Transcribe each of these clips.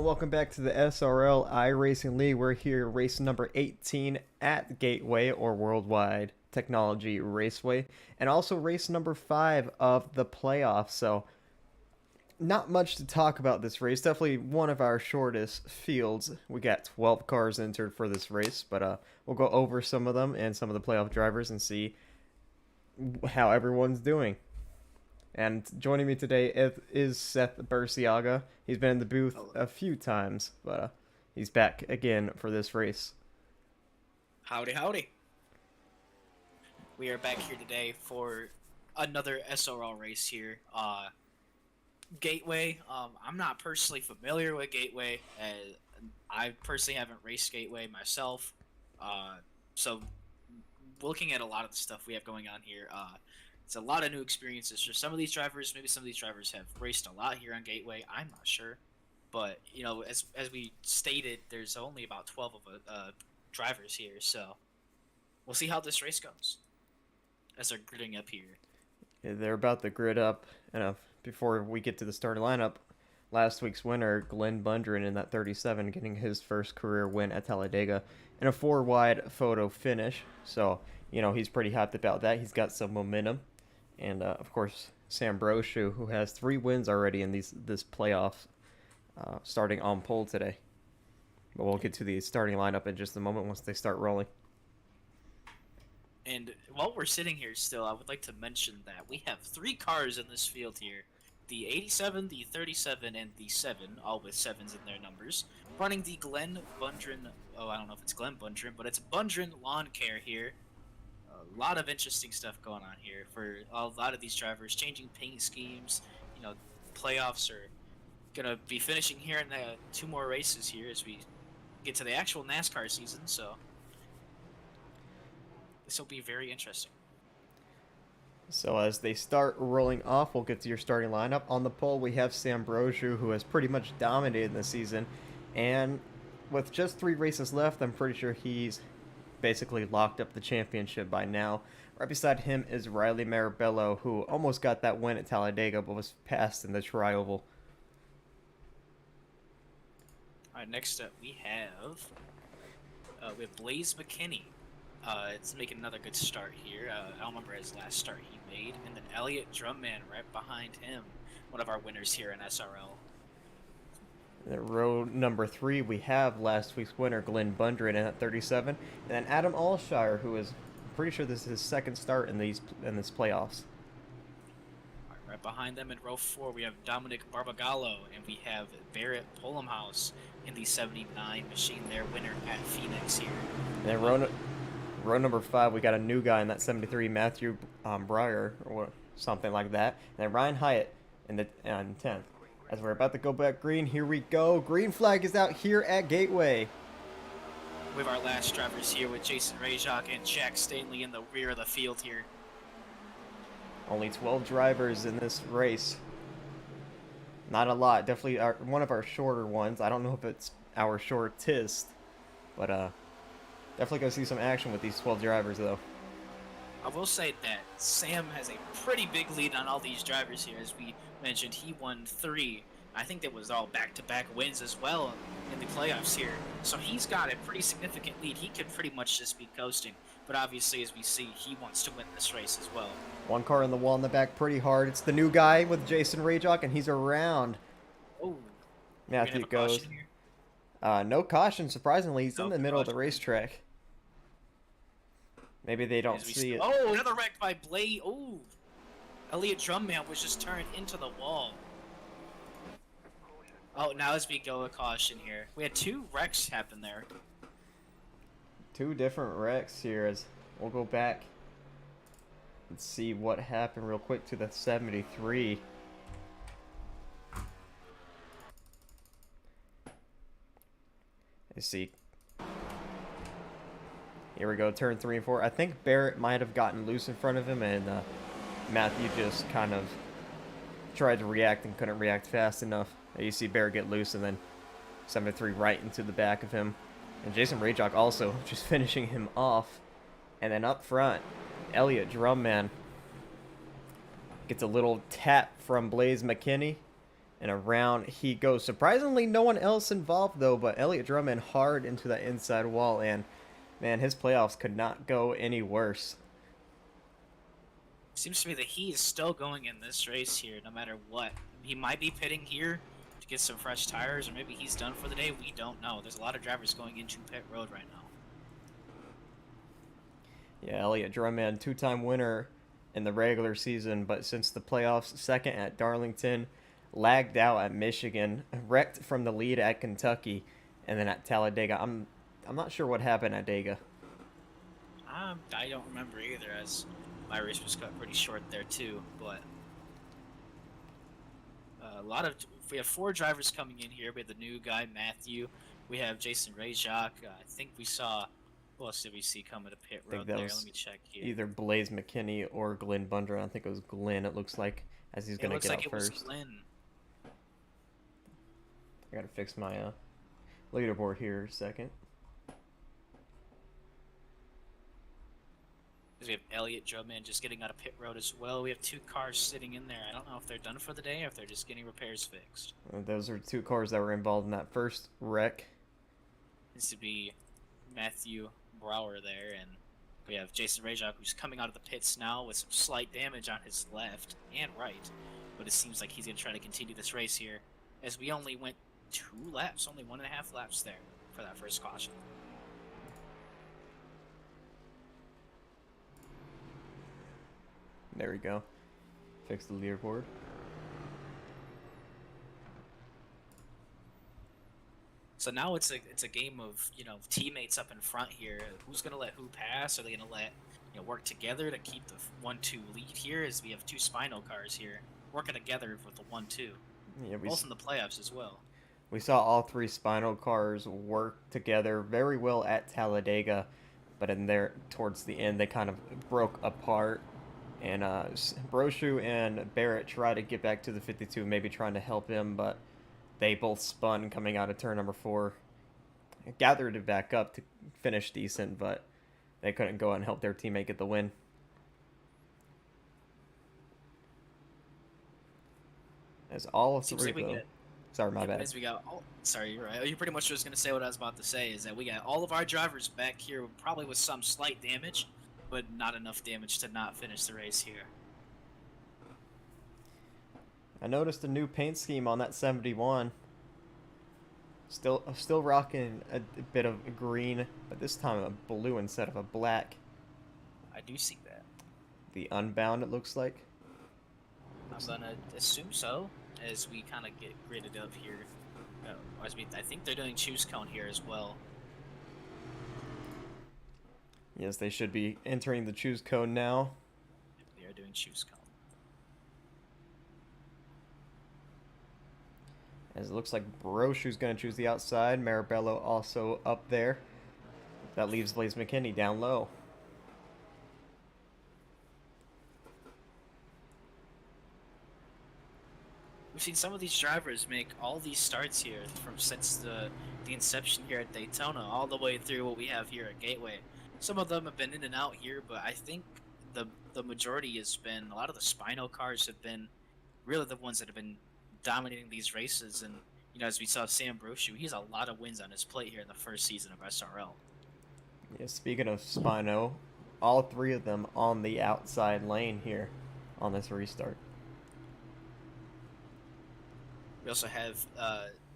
everyone, welcome back to the SRL Iracing League. We're here race number 18 at Gateway or Worldwide Technology Raceway, and also race number 5 of the playoffs. So not much to talk about this race. Definitely one of our shortest fields. We got 12 cars entered for this race, but we'll go over some of them and some of the playoff drivers and see how everyone's doing. And joining me today is Seth Burciaga. He's been in the booth a few times, but he's back again for this race. Howdy, howdy. We are back here today for another SRL race here. Gateway, I'm not personally familiar with Gateway. I personally haven't raced Gateway myself. So looking at a lot of the stuff we have going on here, it's a lot of new experiences for some of these drivers. Maybe some of these drivers have raced a lot here on Gateway. I'm not sure. But, you know, as we stated, there's only about 12 of drivers here. So we'll see how this race goes as they're gridding up here. Yeah, they're about to grid up. And before we get to the starting lineup, last week's winner, Glenn Bundren, in that 37, getting his first career win at Talladega in a 4-wide photo finish. So, you know, he's pretty hyped about that. He's got some momentum. And, of course, Sam Brochu, who has 3 wins already in this playoff, starting on pole today. But we'll get to the starting lineup in just a moment once they start rolling. And while we're sitting here still, I would like to mention that we have 3 cars in this field here. The 87, the 37, and the 7, all with 7s in their numbers. Running the Glenn Bundren, I don't know if it's Glenn Bundren, but it's Bundren Lawn Care here. A lot of interesting stuff going on here for a lot of these drivers, changing paint schemes. You know, playoffs are gonna be finishing here in 2 more races here as we get to the actual NASCAR season. So this will be very interesting. So as they start rolling off, we'll get to your starting lineup. On the pole, we have Sam Brochu, who has pretty much dominated the season, and with just 3 races left, I'm pretty sure he's basically locked up the championship by now. Right beside him is Riley Marabello, who almost got that win at Talladega but was passed in the tri-oval. Alright, next up we have Blaze McKinney. It's making another good start here. I don't remember his last start he made. And then Elliott Drumman right behind him, one of our winners here in SRL. In row number 3, we have last week's winner, Glenn Bundren, at 37, and then Adam Alshire, who is, I'm pretty sure this is his second start in this playoffs. Right behind them in row 4, we have Dominic Barbagallo, and we have Barrett Polumhouse in the 79 machine, their winner at Phoenix here. And then row number 5, we got a new guy in that 73, Matthew Breyer, or something like that, and then Ryan Hyatt in 10th. As we're about to go back green, here we go. Green flag is out here at Gateway. We have our last drivers here with Jason Rajak and Jack Stanley in the rear of the field here. Only 12 drivers in this race. Not a lot. Definitely one of our shorter ones. I don't know if it's our shortest, but definitely going to see some action with these 12 drivers, though. I will say that Sam has a pretty big lead on all these drivers here. As we mentioned, he won 3. I think that was all back-to-back wins as well in the playoffs here. So he's got a pretty significant lead. He could pretty much just be coasting. But obviously, as we see, he wants to win this race as well. One car in the wall in the back pretty hard. It's the new guy with Jason Rajak, and he's around. Oh, Matthew goes. No caution, surprisingly. He's in the middle of the racetrack. Maybe they don't see it. Oh, another wreck by Blade. Oh, Elliott Drumman was just turned into the wall. Oh, now as we go with caution here. We had 2 wrecks happen there. 2 different wrecks here as we'll go back and see what happened real quick to the 73. Let's see. Here we go, turn 3 and 4. I think Barrett might have gotten loose in front of him, and Matthew just kind of tried to react and couldn't react fast enough. You see Barrett get loose, and then 73 right into the back of him. And Jason Rajak also just finishing him off. And then up front, Elliott Drumman gets a little tap from Blaze McKinney, And around he goes. Surprisingly, no one else involved though, but Elliott Drummond hard into that inside wall, and man, his playoffs could not go any worse. Seems to me that he is still going in this race here, no matter what. He might be pitting here to get some fresh tires, or maybe he's done for the day. We don't know. There's a lot of drivers going into pit road right now. Yeah, Elliott Drummond, two-time winner in the regular season, but since the playoffs, second at Darlington, lagged out at Michigan, wrecked from the lead at Kentucky, and then at Talladega. I'm not sure what happened at Dega. I don't remember either, as my race was cut pretty short there too. But we have 4 drivers coming in here. We have the new guy Matthew. We have Jason Rayjak. I think we saw. Who else did we see coming to pit road there? Let me check here. Either Blaze McKinney or Glenn Bundren. I think it was Glenn. It looks like as he's gonna get out first. Was Glenn. I gotta fix my leaderboard here a second. We have Elliott Drummond just getting out of pit road as well. We have 2 cars sitting in there. I don't know if they're done for the day or if they're just getting repairs fixed. Those are 2 cars that were involved in that first wreck. This would be Matthew Brower there, and we have Jason Rayjak, who's coming out of the pits now with some slight damage on his left and right. But it seems like he's going to try to continue this race here, as we only went 2 laps, only 1.5 laps there for that first caution. There we go. Fix the leaderboard. So now it's a game of, you know, teammates up in front here. Who's gonna let who pass? Are they gonna let, you know, work together to keep the 1-2 lead here? As we have 2 Spino cars here working together with the 1-2. Yeah, both in the playoffs as well. We saw all 3 Spino cars work together very well at Talladega, but in there towards the end they kind of broke apart. And Brochu and Barrett tried to get back to the 52, maybe trying to help him, but they both spun coming out of turn number 4. Gathered it back up to finish decent, but they couldn't go and help their teammate get the win. As all of 3 though. Sorry, my bad. As we got sorry, you're right. You pretty much was going to say what I was about to say, is that we got all of our drivers back here, probably with some slight damage, but not enough damage to not finish the race here. I noticed a new paint scheme on that 71. Still rocking a bit of green, but this time a blue instead of a black. I do see that. The Unbound, it looks like. I'm gonna assume so, as we kind of get gridded up here. I think they're doing choose cone here as well. Yes, they should be entering the choose code now. They are doing choose cone. As it looks like Brochu's going to choose the outside. Marabello also up there. That leaves Blaze McKinney down low. We've seen some of these drivers make all these starts here since the inception here at Daytona, all the way through what we have here at Gateway. Some of them have been in and out here, but I think the majority has been, a lot of the Spino cars have been really the ones that have been dominating these races. And, you know, as we saw Sam Brochu, he has a lot of wins on his plate here in the first season of SRL. Yeah, speaking of Spino, all 3 of them on the outside lane here on this restart. We also have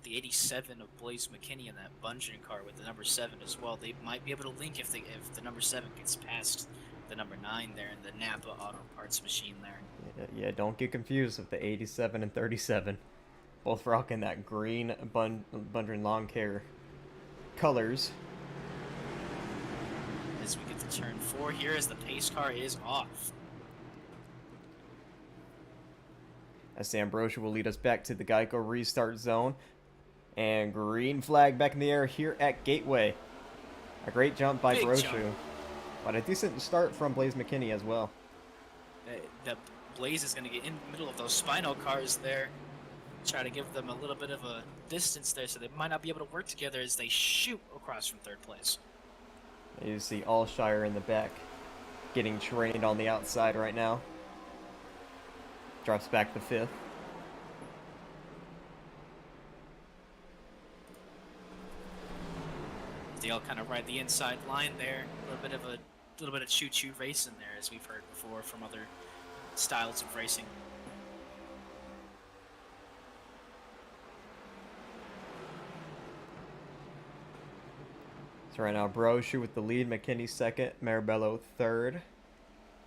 the 87 of Blaze McKinney in that Bungin car with the number 7 as well. They might be able to link if the number 7 gets past the number 9 there in the Napa Auto Parts machine there. Yeah, don't get confused with the 87 and 37. Both rocking that green Bundren lawn care colors. As we get to turn 4 here, as the pace car is off. As Sam Brochu will lead us back to the Geico restart zone. And green flag back in the air here at Gateway. A great jump by Brochu. But a decent start from Blaze McKinney as well. The Blaze is going to get in the middle of those Spino cars there. Try to give them a little bit of a distance there, so they might not be able to work together as they shoot across from 3rd place. You see Allshire in the back getting trained on the outside right now. Drops back to 5th. They all kind of ride the inside line there. A little bit of choo-choo race in there, as we've heard before from other styles of racing. So right now, Broshu with the lead, McKinney second, Marabello third,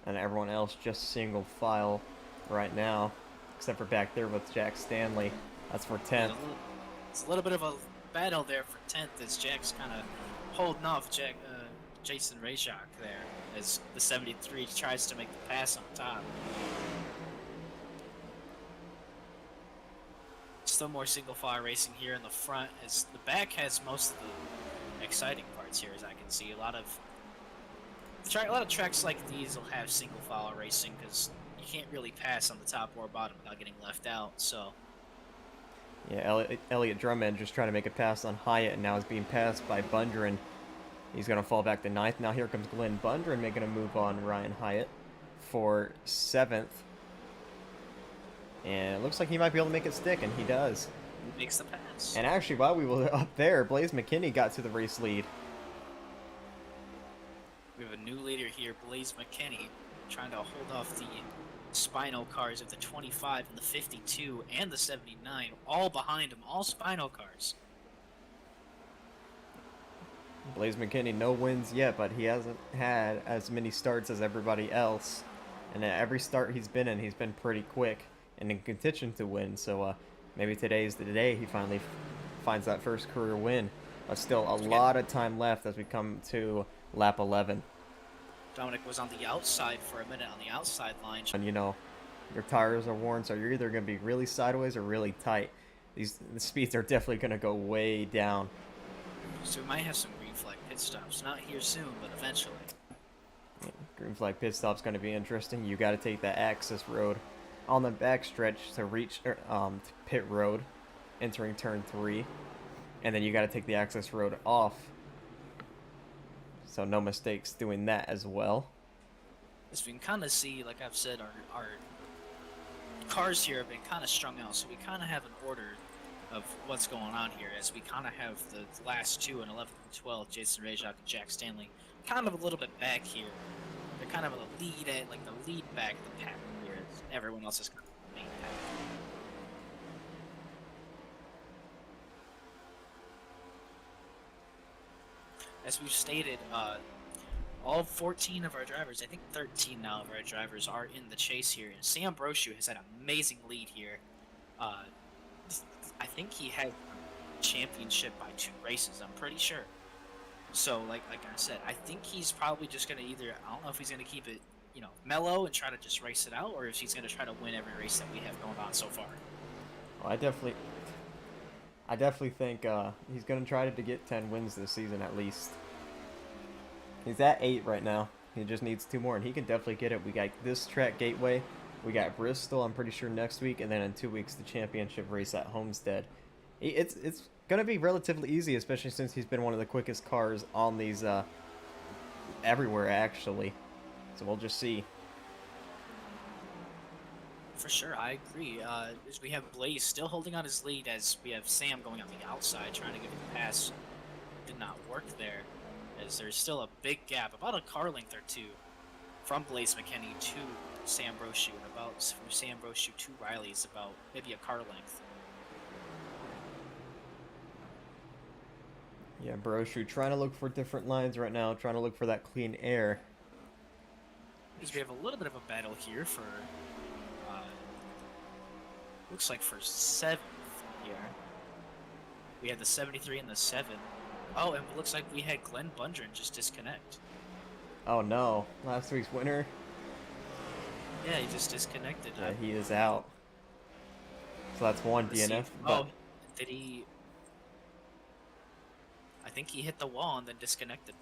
and everyone else just single file right now, except for back there with Jack Stanley. That's for 10th. It's a little bit of a battle there for 10th as Jack's kind of holding off Jason Rajak there as the 73 tries to make the pass on top. Still more single file racing here in the front, as the back has most of the exciting parts here, as I can see. A lot of tracks like these will have single file racing because you can't really pass on the top or bottom without getting left out. So yeah, Elliot Drummond just trying to make a pass on Hyatt, and now is being passed by Bundren. He's going to fall back to 9th. Now here comes Glenn Bundren making a move on Ryan Hyatt for 7th. And it looks like he might be able to make it stick, and he does. He makes the pass. And actually, while we were up there, Blaze McKinney got to the race lead. We have a new leader here, Blaze McKinney, trying to hold off the Spino cars of the 25 and the 52 and the 79, all behind him, all Spino cars. Blaze McKinney, no wins yet, but he hasn't had as many starts as everybody else. And at every start he's been in, he's been pretty quick and in contention to win. So maybe today's the day he finally finds that first career win. But still a lot of time left as we come to lap 11. Dominic was on the outside for a minute on the outside line. And you know, your tires are worn, so you're either going to be really sideways or really tight. The speeds are definitely going to go way down. So we might have some green flag pit stops. Not here soon, but eventually. Green flag pit stop's going to be interesting. You got to take that access road on the backstretch to reach pit road, entering turn 3, and then you got to take the access road off. So no mistakes doing that as well. As we can kind of see, like I've said, our cars here have been kind of strung out, so we kind of have an order of what's going on here, as we kind of have the last two in 11th and 12th, Jason Rajak and Jack Stanley, kind of a little bit back here. They're kind of the lead back of the pack here, as everyone else is kind of the main pack. As we've stated, all 14 of our drivers, I think 13 now of our drivers, are in the chase here, and Sam Brochu has had an amazing lead here. I think he had championship by 2 races, I'm pretty sure. So, like I said, I think he's probably just going to either, I don't know if he's going to keep it, you know, mellow and try to just race it out, or if he's going to try to win every race that we have going on so far. Well, I definitely think he's going to try to get 10 wins this season at least. He's at 8 right now. He just needs 2 more, and he can definitely get it. We got this track, Gateway. We got Bristol, I'm pretty sure, next week, and then in 2 weeks, the championship race at Homestead. It's going to be relatively easy, especially since he's been one of the quickest cars on these everywhere, actually. So we'll just see. For sure, I agree. As we have Blaze still holding on his lead, as we have Sam going on the outside, trying to give him a pass. Did not work there, as there's still a big gap, about a car length or 2, from Blaze McKinney to Sam Brochu, and about from Sam Brochu to Riley is about maybe a car length. Yeah, Brochu trying to look for different lines right now, trying to look for that clean air. Because we have a little bit of a battle here for, looks like for 7th here. We had the 73 and the 7. Oh, and it looks like we had Glenn Bundren just disconnect. Oh no, last week's winner. Yeah, he just disconnected. Yeah, he is out. So that's 1 DNF. But did he? I think he hit the wall and then disconnected.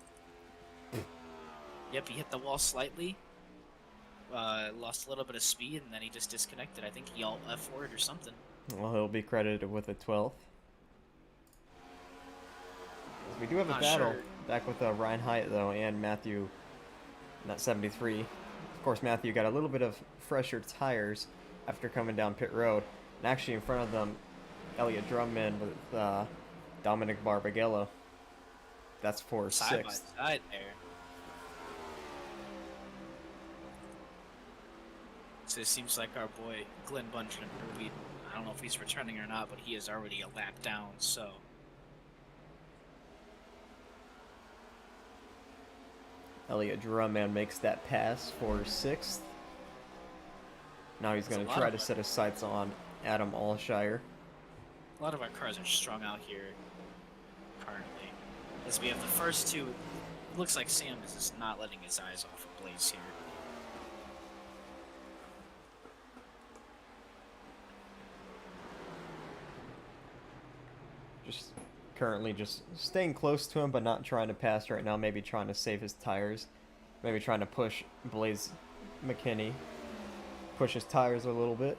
Yep, he hit the wall slightly. Lost a little bit of speed, and then he just disconnected. I think he alt F4'd or something. Well, he'll be credited with a 12th. We do have a Not battle sure. back with Ryan Hyatt, though, and Matthew, not 73. Of course, Matthew got a little bit of fresher tires after coming down pit road. And actually in front of them, Elliot Drummond with Dominic Barbagallo. That's for Side by sixth. side there. So it seems like our boy Glenn Bundren, I don't know if he's returning or not, but he is already a lap down. So Elliott Drumman makes that pass for sixth. Now he's going to try to set his sights on Adam Alshire. a lot of our cars are strung out here currently, as we have the first two. It looks like Sam is just not letting his eyes off of Blaze here. Just currently just staying close to him, but not trying to pass right now. Maybe trying to save his tires. Maybe trying to push Blaze McKinney. Push his tires a little bit.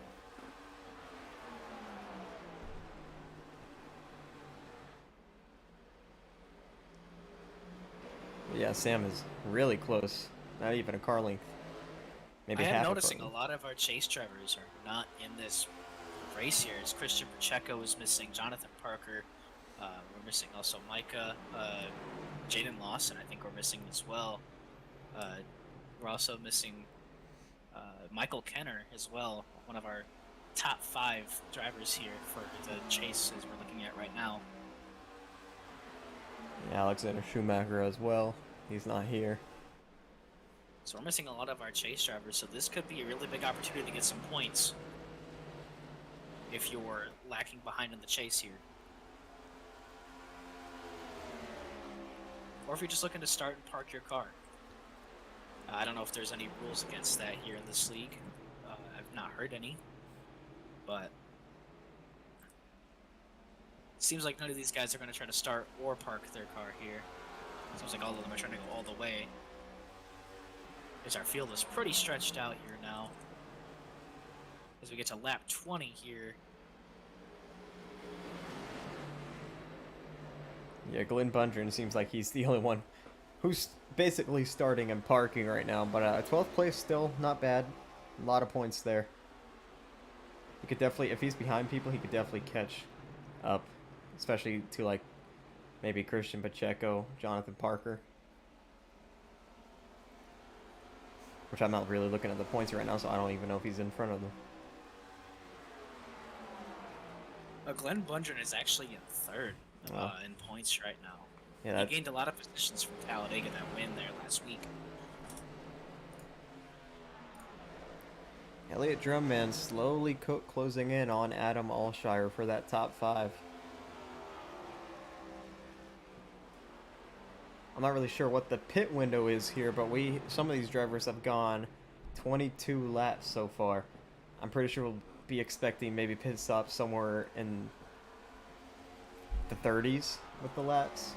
Yeah, Sam is really close. Not even a car length. Maybe half a car length. I am noticing a lot of our chase drivers are not in this race here. As Christian Pacheco is missing, Jonathan Parker. We're missing also Micah, Jaden Lawson. I think we're missing as well. We're also missing Michael Kenner as well, one of our top 5 drivers here for the chase as we're looking at right now. Yeah, Alexander Schumacher as well. He's not here. So we're missing a lot of our chase drivers, so this could be a really big opportunity to get some points if you're lacking behind in the chase here. Or if you're just looking to start and park your car. I don't know if there's any rules against that here in this league. I've not heard any. But it seems like none of these guys are going to try to start or park their car here. Seems like all of them are trying to go all the way. As our field is pretty stretched out here now. As we get to lap 20 here. Yeah, Glenn Bundren seems like he's the only one who's basically starting and parking right now. But 12th place still not bad. A lot of points there. He could definitely, if he's behind people, he could definitely catch up. Especially to like maybe Christian Pacheco, Jonathan Parker. Which I'm not really looking at the points right now, so I don't even know if he's in front of them. Glenn Bundren is actually in third in points right now. Yeah, he gained a lot of positions from Talladega that win there last week. Elliott Drumman slowly closing in on Adam Alshire for that top 5. I'm not really sure what the pit window is here, but some of these drivers have gone 22 laps so far. I'm pretty sure we'll be expecting maybe pit stops somewhere in the 30s with the laps.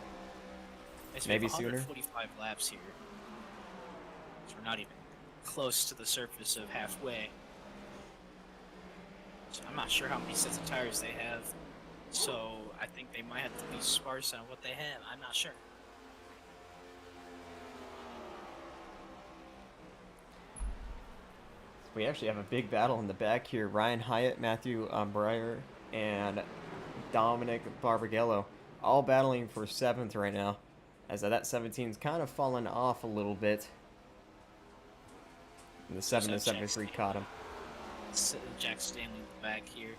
Maybe sooner. 145 laps here. So we're not even close to the surface of halfway. So I'm not sure how many sets of tires they have. So I think they might have to be sparse on what they have. I'm not sure. We actually have a big battle in the back here. Ryan Hyatt, Matthew Breyer, and Dominic Barbagello all battling for 7th right now. As that 17's kind of fallen off a little bit. And the 7 and 73 caught him. Jack Stanley in the back here.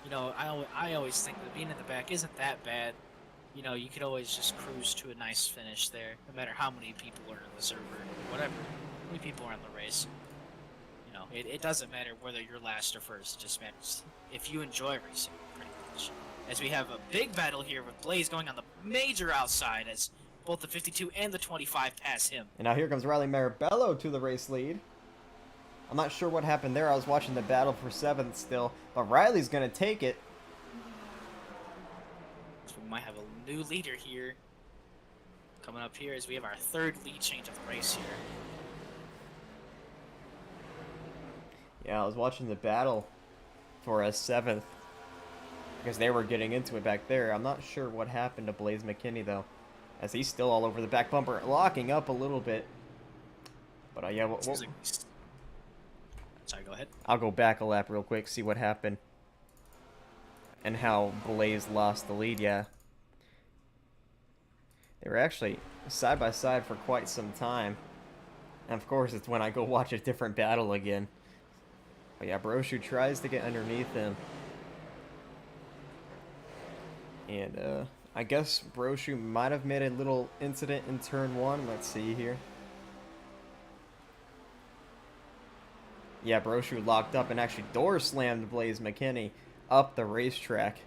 You know, I always think that being in the back isn't that bad. You know, you could always just cruise to a nice finish there, no matter how many people are in the server, whatever. How many people are in the race. You know, it doesn't matter whether you're last or first. It just matters if you enjoy racing, pretty much. As we have a big battle here with Blaze going on the major outside as both the 52 and the 25 pass him. And now here comes Riley Marabello to the race lead. I'm not sure what happened there. I was watching the battle for 7th still, but Riley's going to take it. So we might have a new leader here coming up here as we have our 3rd lead change of the race here. Yeah, I was watching the battle for a 7th because they were getting into it back there. I'm not sure what happened to Blaze McKinney, though, as he's still all over the back bumper, locking up a little bit. But, yeah, Sorry, go ahead. I'll go back a lap real quick, see what happened. And how Blaze lost the lead, yeah. They were actually side by side for quite some time. And of course, it's when I go watch a different battle again. But yeah, Broshu tries to get underneath him. And I guess Broshu might have made a little incident in turn one. Let's see here. Yeah, Broshu locked up and actually door slammed Blaze McKinney up the racetrack.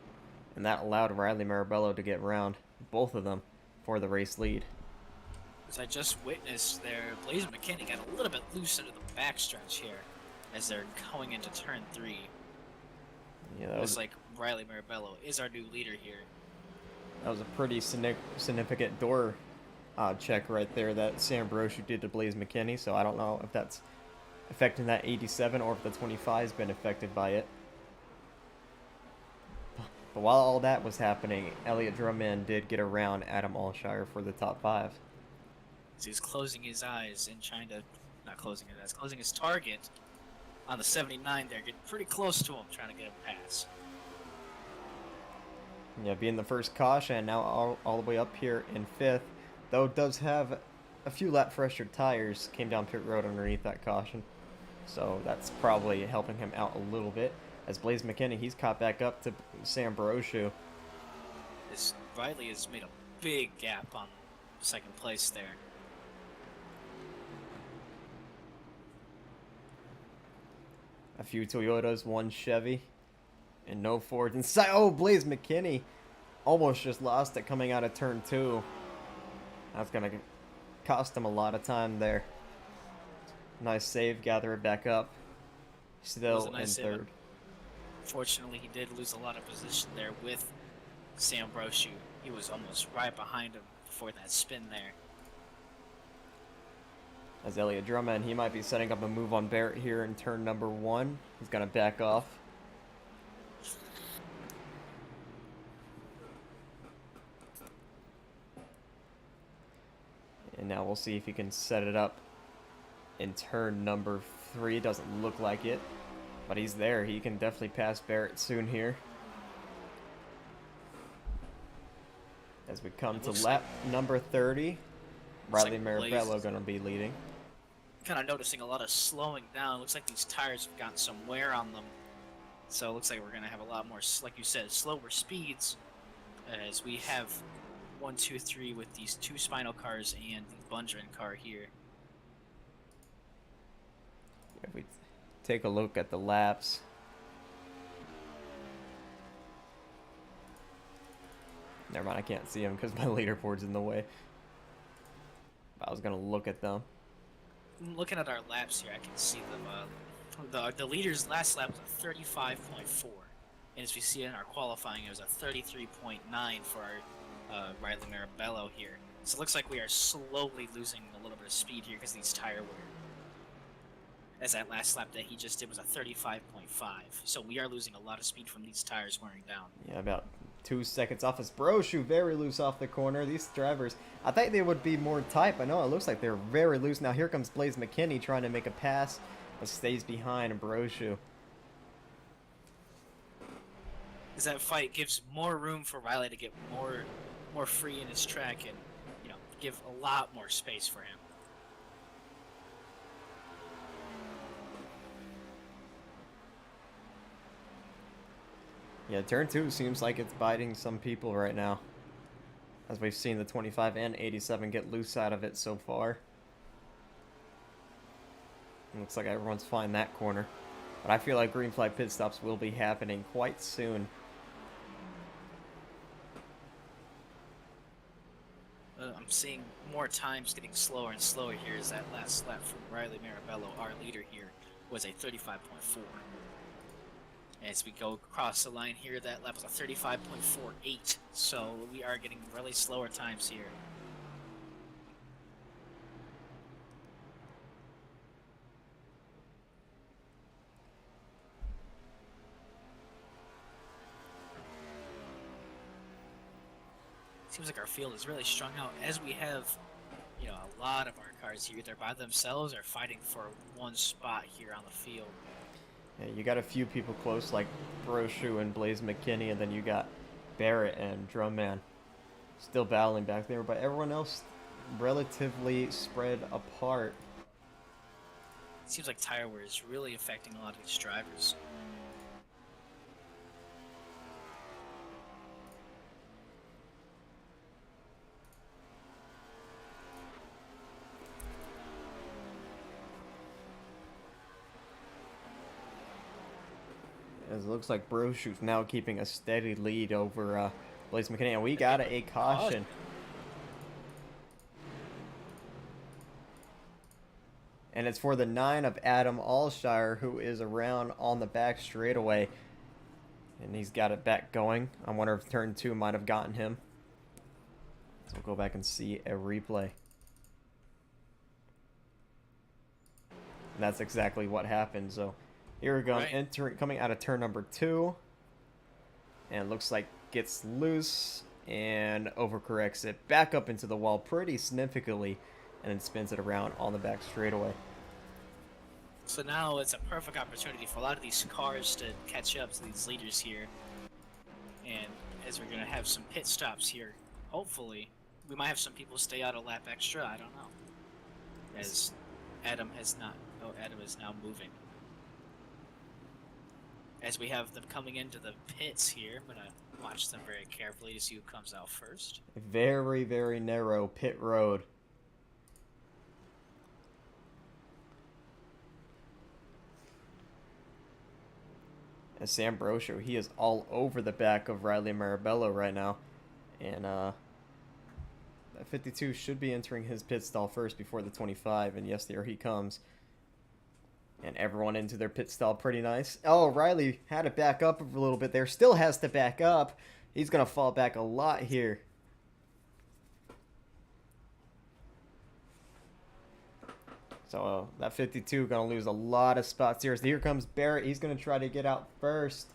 And that allowed Riley Marabello to get around both of them for the race lead. As I just witnessed there, Blaze McKinney got a little bit loose into the backstretch here as they're going into turn 3. Yeah, that Looks was like Riley Marabello is our new leader here. that was a pretty significant door check right there that Sam Broshu did to Blaze McKinney. So I don't know if that's affecting that 87 or if the 25 has been affected by it. But while all that was happening, Elliot Drummond did get around Adam Alshire for the top 5. As he's closing his eyes and trying to, not closing his eyes, closing his target on the 79 there, getting pretty close to him, trying to get him pass. Yeah, being the first caution, now all the way up here in 5th. Though it does have a few lap fresher tires, came down pit road underneath that caution. So that's probably helping him out a little bit. As Blaze McKinney, he's caught back up to Sam Broshu. As Riley has made a big gap on second place there. A few Toyotas, one Chevy, and no Fords inside. Oh, Blaze McKinney almost just lost it coming out of turn 2. That's going to cost him a lot of time there. Nice save, gather it back up. Still in third. Fortunately, he did lose a lot of position there with Sam Broshu. He was almost right behind him before that spin there. As Elliot Drummond, he might be setting up a move on Barrett here in turn number 1. He's going to back off. And now we'll see if he can set it up in turn number 3. Doesn't look like it, but he's there. He can definitely pass Barrett soon here. As we come to lap number 30, Riley Marabello going to be leading. Kind of noticing a lot of slowing down. Looks like these tires have gotten some wear on them. So it looks like we're going to have a lot more, like you said, slower speeds. As we have 1, 2, 3 with these 2 Spinal cars and the Bundren car here. If we take a look at the laps. Never mind, I can't see them because my leaderboard's in the way. But I was going to look at them. Looking at our laps here, I can see them. The leader's last lap was a 35.4. And as we see in our qualifying, it was a 33.9 for our Riley Marabello here. So it looks like we are slowly losing a little bit of speed here because these tire wear. As that last lap that he just did was a 35.5. So we are losing a lot of speed from these tires wearing down. Yeah, about 2 seconds off his Broshu, very loose off the corner. These drivers, I thought they would be more tight, but no, it looks like they're very loose. Now here comes Blaze McKinney trying to make a pass, but stays behind Broshu. As that fight gives more room for Riley to get more free in his track and, you know, give a lot more space for him. Yeah, turn 2 seems like it's biting some people right now. As we've seen the 25 and 87 get loose out of it so far. It looks like everyone's fine that corner. But I feel like green flag pit stops will be happening quite soon. I'm seeing more times getting slower and slower here as that last lap from Riley Marabello, our leader here, was a 35.4. As we go across the line here, that lap was a 35.48, so we are getting really slower times here. Seems like our field is really strung out, as we have, you know, a lot of our cars here either by themselves or fighting for one spot here on the field. Yeah, you got a few people close like Broshu and Blaze McKinney, and then you got Barrett and Drummond. Still battling back there, but everyone else relatively spread apart. Seems like tire wear is really affecting a lot of these drivers. As it looks like Broshu's now keeping a steady lead over Blaze McKinney, and we got a caution. And it's for the 9 of Adam Allshire, who is around on the back straightaway. And he's got it back going. I wonder if turn 2 might have gotten him. So we'll go back and see a replay. And that's exactly what happened. So here we go, right. Coming out of turn number 2. And it looks like gets loose and overcorrects it back up into the wall pretty significantly. And then spins it around on the back straightaway. So now it's a perfect opportunity for a lot of these cars to catch up to these leaders here. And as we're going to have some pit stops here, hopefully, we might have some people stay out a lap extra, I don't know. As Adam has not, oh, Adam is now moving. As we have them coming into the pits here, I'm going to watch them very carefully to see who comes out first. Very, very narrow pit road. As Sam Brosho, he is all over the back of Riley Marabello right now. And that 52 should be entering his pit stall first before the 25. And yes, there he comes. And everyone into their pit stall pretty nice. Oh, Riley had to back up a little bit there. Still has to back up. He's going to fall back a lot here. So that 52 going to lose a lot of spots here. So here comes Barrett. He's going to try to get out first.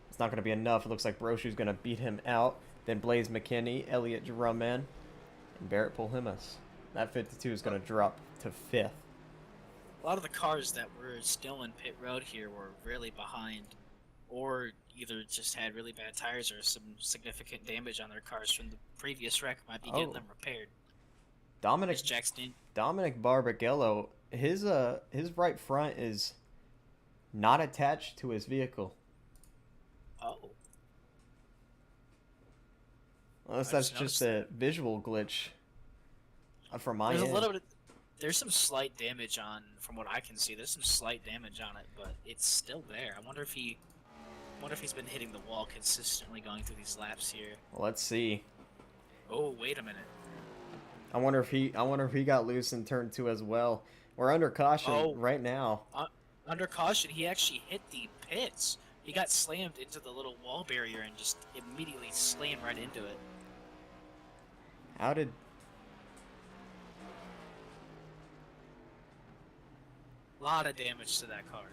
It's not going to be enough. It looks like Broshu's going to beat him out. Then Blaze McKinney, Elliott Drumman, and Barrett Pulhimas. That 52 is going to drop to 5th. A lot of the cars that were still in pit road here were really behind, or either just had really bad tires or some significant damage on their cars from the previous wreck. Might be getting them repaired. Dominic Barbagello, his right front is not attached to his vehicle. Oh. Unless that's just a visual glitch from my end. There's some slight damage on, from what I can see. There's some slight damage on it, but it's still there. I wonder if he's been hitting the wall consistently going through these laps here. Well, let's see. Oh, wait a minute. I wonder if he got loose in turn 2 as well. We're under caution right now. Under caution, he actually hit the pits. He got slammed into the little wall barrier and just immediately slammed right into it. How did... A lot of damage to that car.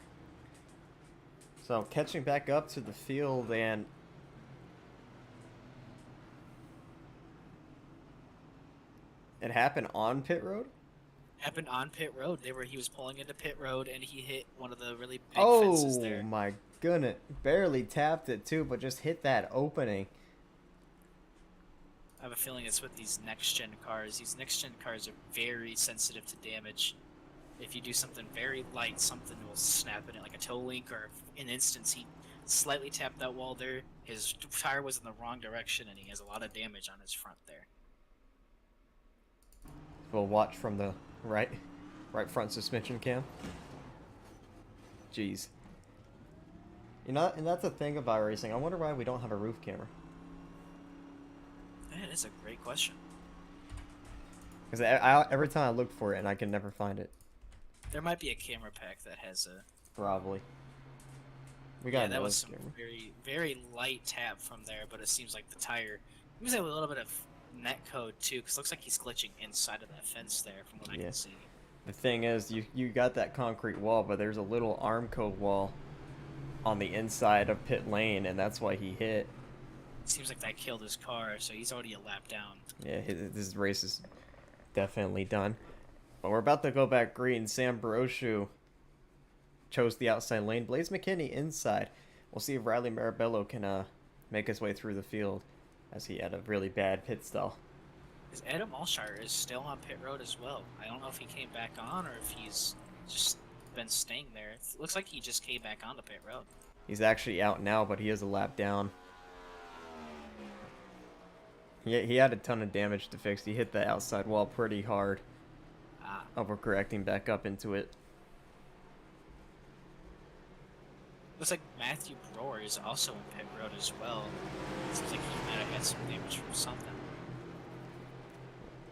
So catching back up to the field, and it happened on pit road? Happened on pit road. He was pulling into pit road and he hit one of the really big fences there. Oh my goodness. Barely tapped it too, but just hit that opening. I have a feeling it's with these next-gen cars. These next-gen cars are very sensitive to damage. If you do something very light, something will snap in it, like a toe link, or in instance, he slightly tapped that wall there. His tire was in the wrong direction, and he has a lot of damage on his front there. We'll watch from the right front suspension cam. Jeez. You know, and that's the thing about racing. I wonder why we don't have a roof camera. That is a great question. Because every time I look for it, and I can never find it. There might be a camera pack that has a... Probably. We got that was some very, very light tap from there, but it seems like the tire... He was a little bit of net code, too, because it looks like he's glitching inside of that fence there, from what I can see. The thing is, you got that concrete wall, but there's a little arm code wall on the inside of pit lane, and that's why he hit. It seems like that killed his car, so he's already a lap down. Yeah, his race is definitely done. But we're about to go back green. Sam Baroshu chose the outside lane. Blaze McKinney inside. We'll see if Riley Marabello can make his way through the field. as he had a really bad pit stall. Because Adam Allshire is still on pit road as well. I don't know if he came back on or if he's just been staying there. It looks like he just came back on the pit road. He's actually out now, but he is a lap down. He had a ton of damage to fix. He hit the outside wall pretty hard. Ah. Overcorrecting back up into it. Looks like Matthew Brewer is also in pit road as well. Seems like he might have had some damage from something.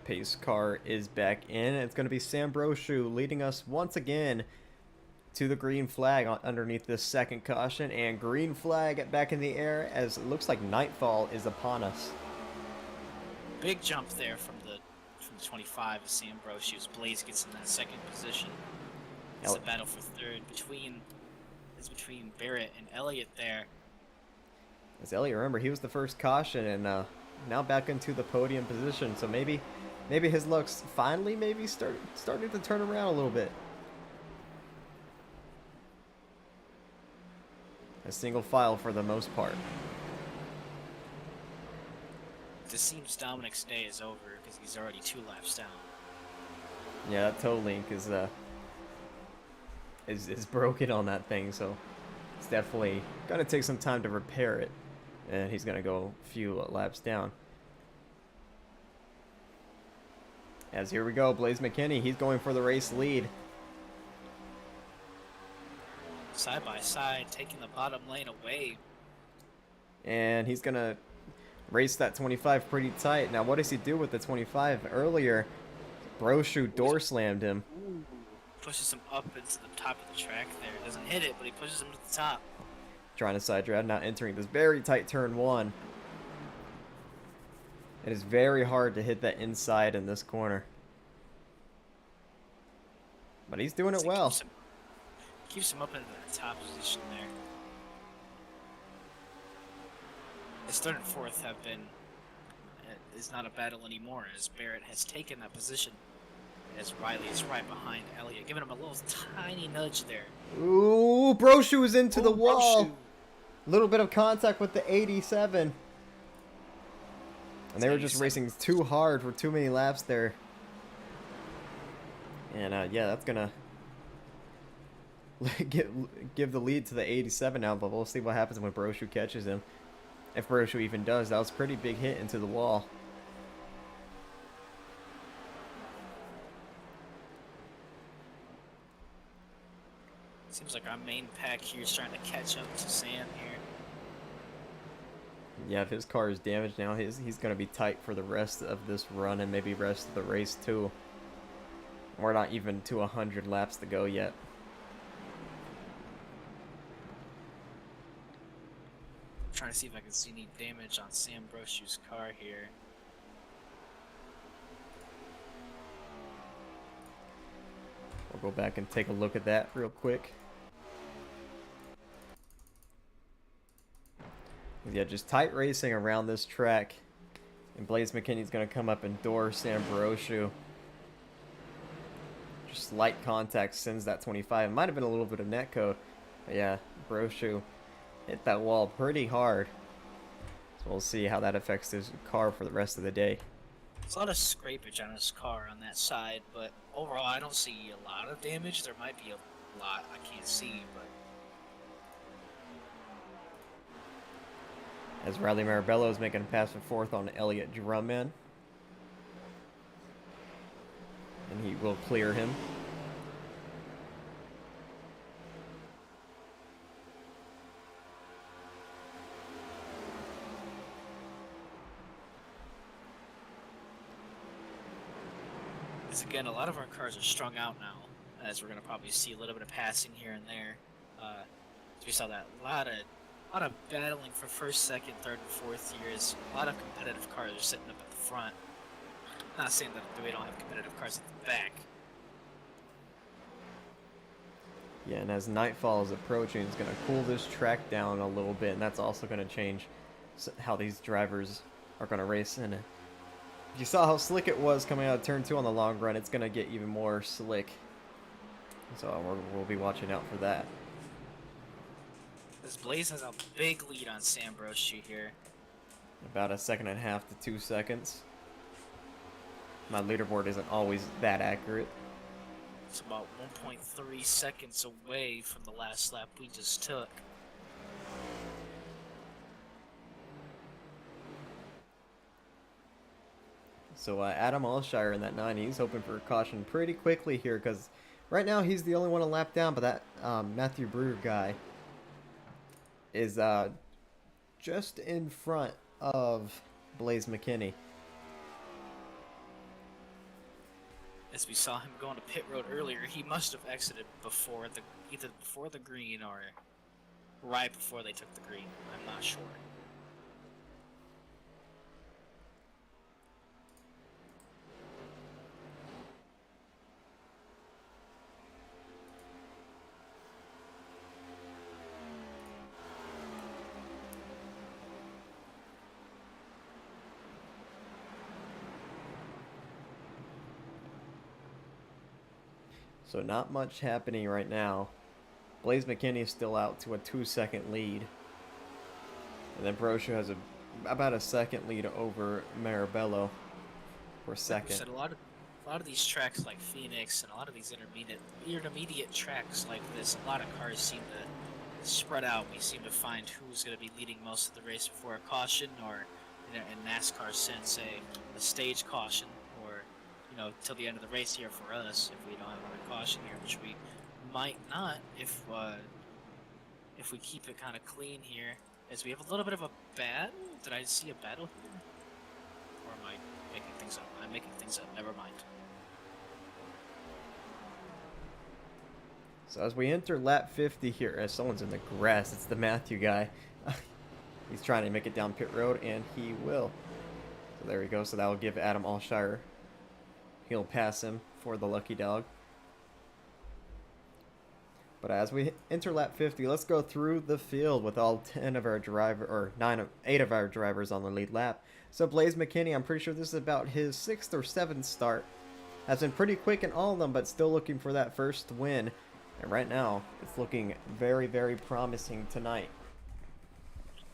Pace car is back in. It's going to be Sam Brochu leading us once again to the green flag underneath this second caution. And green flag back in the air as it looks like nightfall is upon us. Big jump there from the 25 of Sam Brochu's. Blaze gets in that second position. It's a battle for third between Barrett and Elliott there. As Elliott, remember, he was the first caution and now back into the podium position. So maybe his luck's finally starting to turn around a little bit. A single file for the most part. This seems Dominic's day is over because he's already 2 laps down. Yeah, that toe link is broken on that thing, so it's definitely gonna take some time to repair it, and he's gonna go a few laps down. As here we go, Blaze McKinney, he's going for the race lead. Side by side, taking the bottom lane away. And he's gonna race that 25 pretty tight. Now, what does he do with the 25? Earlier, Brochu door slammed him. Ooh. Pushes him up into the top of the track there. Doesn't hit it, but he pushes him to the top. Trying to side drive, now entering this very tight turn 1. It is very hard to hit that inside in this corner. But he's doing it well. Keeps him up into the top position there. His third and fourth have been is not a battle anymore as Barrett has taken that position as Riley is right behind Elliott, giving him a little tiny nudge there. Ooh, Brochu is into the wall. A little bit of contact with the 87. And they were just racing too hard for too many laps there. And yeah, that's gonna give the lead to the 87 now, but we'll see what happens when Brochu catches him. If Brochu even does. That was a pretty big hit into the wall. Seems like our main pack here is trying to catch up to Sam here. Yeah, if his car is damaged now, he's going to be tight for the rest of this run and maybe rest of the race too. We're not even to 100 laps to go yet. Trying to see if I can see any damage on Sam Brochu's car here. We'll go back and take a look at that real quick. Yeah, just tight racing around this track. And Blaze McKinney's going to come up and door Sam Brochu. Just light contact sends that 25. It might have been a little bit of netcode. But yeah, Brochu hit that wall pretty hard. So we'll see how that affects his car for the rest of the day. There's a lot of scrapage on his car on that side, but overall I don't see a lot of damage. There might be a lot I can't see, but... As Riley Marabello is making a pass for fourth on Elliott Drumman. And he will clear him. Because again, a lot of our cars are strung out now, as we're going to probably see a little bit of passing here and there. So we saw that a lot of battling for first, second, third, and fourth years. A lot of competitive cars are sitting up at the front. Not saying that we don't have competitive cars at the back. Yeah, and as nightfall is approaching, it's going to cool this track down a little bit, and that's also going to change how these drivers are going to race. And if you saw how slick it was coming out of turn 2 on the long run, it's going to get even more slick. So we'll be watching out for that. This Blaze has a big lead on Sam Brochu here. About a second and a half to 2 seconds. My leaderboard isn't always that accurate. It's about 1.3 seconds away from the last lap we just took. So Adam Alshire in that 9, he's hoping for a caution pretty quickly here because right now he's the only one a lap down, but that Matthew Brewer guy is just in front of Blaze McKinney. As we saw him going to pit road earlier, he must have exited before either before the green or right before they took the green. I'm not sure. So not much happening right now. Blaze McKinney is still out to a 2-second lead. And then Brosho has about a second lead over Marabello for second. Said, a lot of these tracks like Phoenix and a lot of these intermediate tracks like this, a lot of cars seem to spread out. We seem to find who's going to be leading most of the race before a caution, or in NASCAR sense, a stage caution, or till the end of the race here for us if we don't have a caution here, which we might not if we keep it kind of clean here. As we have a little bit of a battle. Did I see a battle here? Or am I making things up? I'm making things up. Never mind. So as we enter lap 50 here, as someone's in the grass, it's the Matthew guy. He's trying to make it down pit road, and he will. So there we go. So that will give Adam Alshire. He'll pass him for the lucky dog. But as we enter lap 50, let's go through the field with all 8 of our drivers on the lead lap. So Blaze McKinney, I'm pretty sure this is about his 6th or 7th start. Has been pretty quick in all of them, but still looking for that first win. And right now, it's looking very, very promising tonight.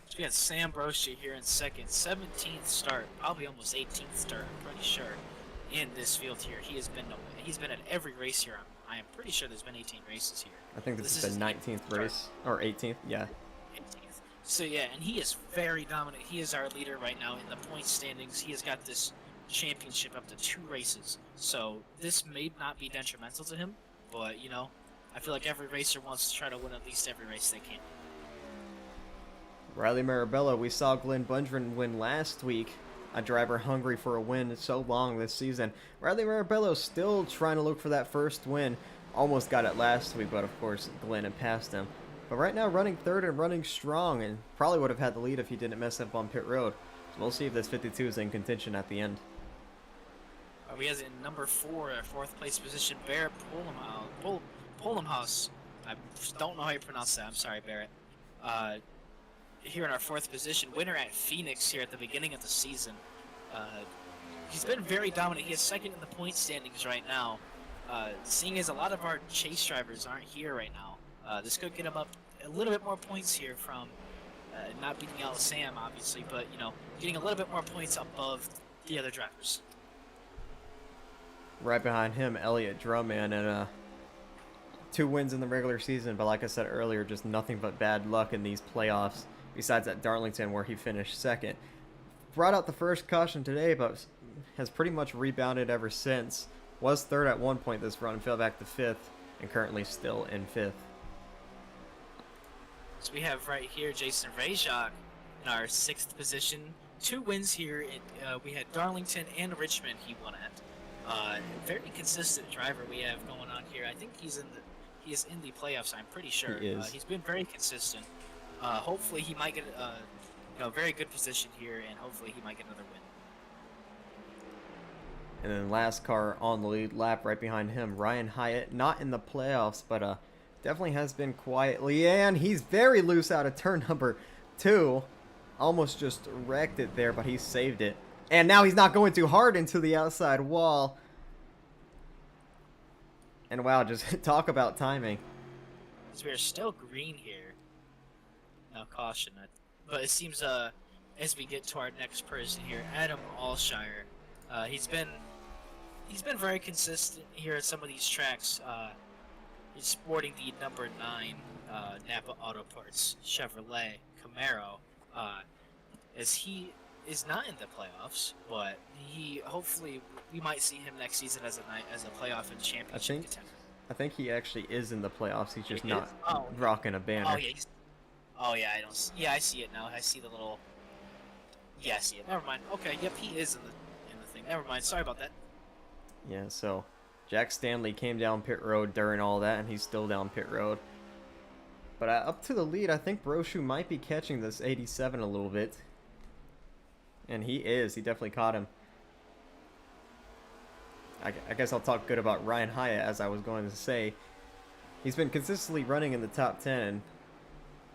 So we got Sam Broche here in second, 17th start, probably almost 18th start, I'm pretty sure, in this field here. He's been at every race here. I am pretty sure there's been 18 races here. I think this is the 19th race, or 18th, yeah. 18th. So yeah, and he is very dominant. He is our leader right now in the point standings. He has got this championship up to 2 races. So this may not be detrimental to him, but I feel like every racer wants to try to win at least every race they can. Riley Marabello, we saw Glenn Bundren win last week. A driver hungry for a win so long this season. Riley Marabello still trying to look for that first win. Almost got it last week, but of course Glenn had passed him. But right now running third and running strong, and probably would have had the lead if he didn't mess up on pit road. So we'll see if this 52 is in contention at the end. We have in number 4, 4th place position, Barrett Polumhaus. I don't know how you pronounce that. I'm sorry, Barrett. Here in our 4th position, winner at Phoenix here at the beginning of the season. He's been very dominant. He is second in the point standings right now. Seeing as a lot of our chase drivers aren't here right now, this could get him up a little bit more points here from not beating out Sam, obviously, but getting a little bit more points above the other drivers. Right behind him, Elliott Drummond, and 2 wins in the regular season, but like I said earlier, just nothing but bad luck in these playoffs. Besides at Darlington, where he finished second. Brought out the first caution today, but has pretty much rebounded ever since. Was third at one point this run, fell back to 5th, and currently still in 5th. So we have right here Jason Rajak in our 6th position. 2 wins here. We had Darlington and Richmond he won at. Very consistent driver we have going on here. I think he is in the playoffs, I'm pretty sure. He is. He's been very consistent. Hopefully he might get a very good position here, and hopefully he might get another win. And then last car on the lead lap right behind him, Ryan Hyatt, not in the playoffs, but definitely has been quietly, and he's very loose out of turn number 2. Almost just wrecked it there, but he saved it. And now he's not going too hard into the outside wall. And wow, just talk about timing. So we're still green here. No caution, but it seems as we get to our next person here, Adam Alshire. He's been very consistent here at some of these tracks. He's sporting the number 9 Napa Auto Parts Chevrolet Camaro. As he is not in the playoffs, but he hopefully we might see him next season as a playoff and championship contender. I think he actually is in the playoffs. He's just He not is? Oh, rocking a banner. oh yeah, oh yeah, I don't. Yeah, I see it now. I see the little. Yeah, I see it. Never mind. Okay, yep, he is in the thing. Never mind. Sorry about that. Yeah, so Jack Stanley came down pit road during all that, and he's still down pit road. But up to the lead, I think Broshu might be catching this 87 a little bit. And he is. He definitely caught him. I guess I'll talk good about Ryan Hyatt, as I was going to say. He's been consistently running in the top 10, and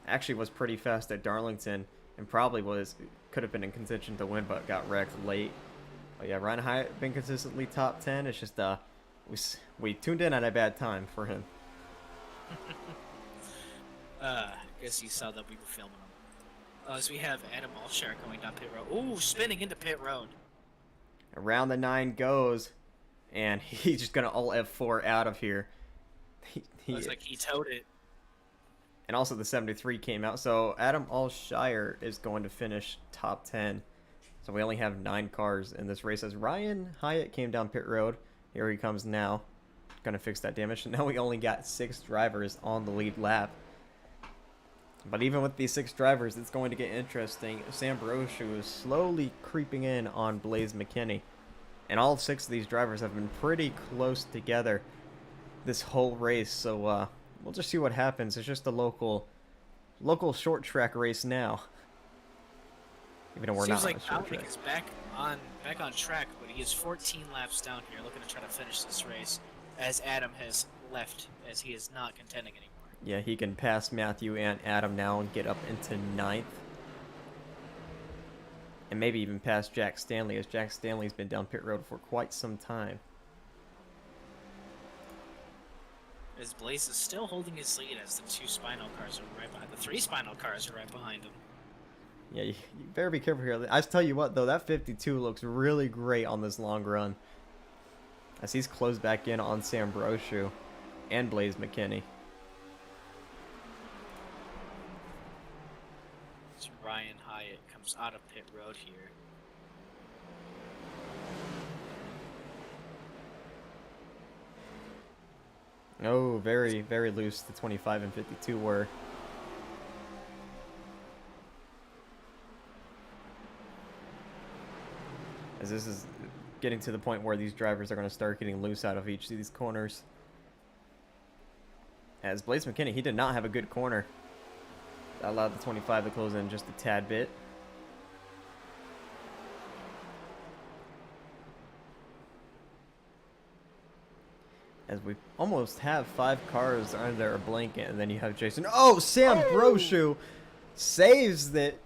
actually was pretty fast at Darlington, and probably could have been in contention to win, but got wrecked late. But yeah, Ryan Hyatt been consistently top 10. It's just we tuned in at a bad time for him. Guess you saw that we were filming him. As we have Adam Alshire going down pit road. Ooh, spinning into pit road. Around the 9 goes, and he's just gonna all F4 out of here. Looks like he towed it. And also the 73 came out, so Adam Alshire is going to finish top 10. So we only have 9 cars in this race as Ryan Hyatt came down pit road. Here he comes now. Gonna fix that damage. Now we only got 6 drivers on the lead lap. But even with these 6 drivers, it's going to get interesting. Sam Broshu is slowly creeping in on Blaze McKinney. And all 6 of these drivers have been pretty close together this whole race. So we'll just see what happens. It's just a local short track race now. Even though we're Seems not like on a short Dominic track. is back on track, but he is 14 laps down here, looking to try to finish this race, as Adam has left, as he is not contending anymore. Yeah, he can pass Matthew and Adam now and get up into 9th. And maybe even pass Jack Stanley, as Jack Stanley's been down pit road for quite some time. As Blaze is still holding his lead, as the 2 Spino cars are right behind. The 3 Spino cars are right behind him. Yeah, you better be careful here. I tell you what, though, that 52 looks really great on this long run, as he's closed back in on Sam Broshu and Blaze McKinney. So Ryan Hyatt comes out of pit road here. Oh, very, very loose the 25 and 52 were. As this is getting to the point where these drivers are going to start getting loose out of each of these corners. As Blaze McKinney, he did not have a good corner. That allowed the 25 to close in just a tad bit. As we almost have 5 cars under a blanket, and then you have Jason. Oh, Sam Broshu saves it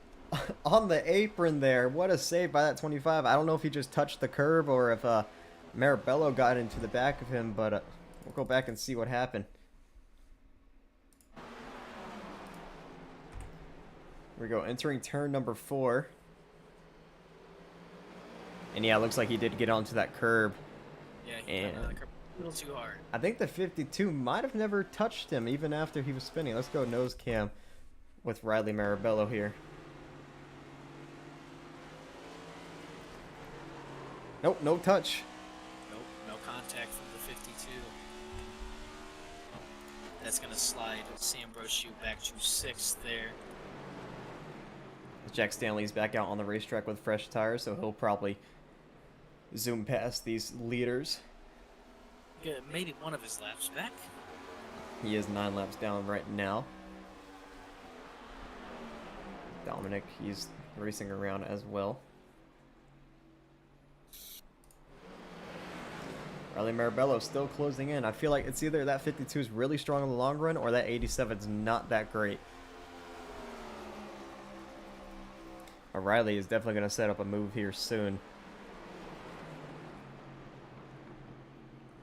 on the apron there. What a save by that 25. I don't know if he just touched the curb or if Marabello got into the back of him, but we'll go back and see what happened. Here we go, entering turn number 4. And yeah, it looks like he did get onto that curb. Yeah, he got onto the curb a little too hard. I think the 52 might have never touched him even after he was spinning. Let's go nose cam with Riley Marabello here. Nope, no touch. Nope, no contact from the 52. That's going to slide Sam Broshu back to 6th there. Jack Stanley's back out on the racetrack with fresh tires, so he'll probably zoom past these leaders. Get maybe one of his laps back. He is 9 laps down right now. Dominic, he's racing around as well. Riley Marabello still closing in. I feel like it's either that 52 is really strong in the long run or that 87 is not that great. Riley is definitely going to set up a move here soon.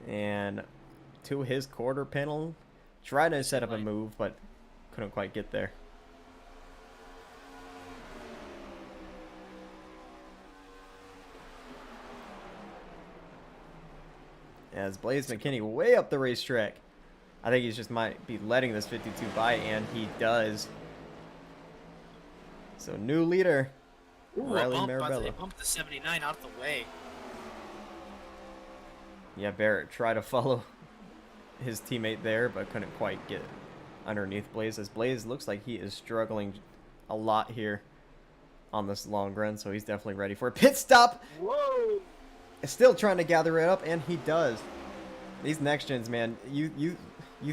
And to his quarter panel, tried to set up a move, but couldn't quite get there. as Blaze McKinney way up the racetrack. I think he just might be letting this 52 by, and he does. So new leader, Ooh, Riley a Marabella. bump the 79 out of the way. Yeah, Barrett tried to follow his teammate there, but couldn't quite get underneath Blaze, as Blaze looks like he is struggling a lot here on this long run, so he's definitely ready for a pit stop. Whoa! Still trying to gather it up, and he does. These next gens, man, you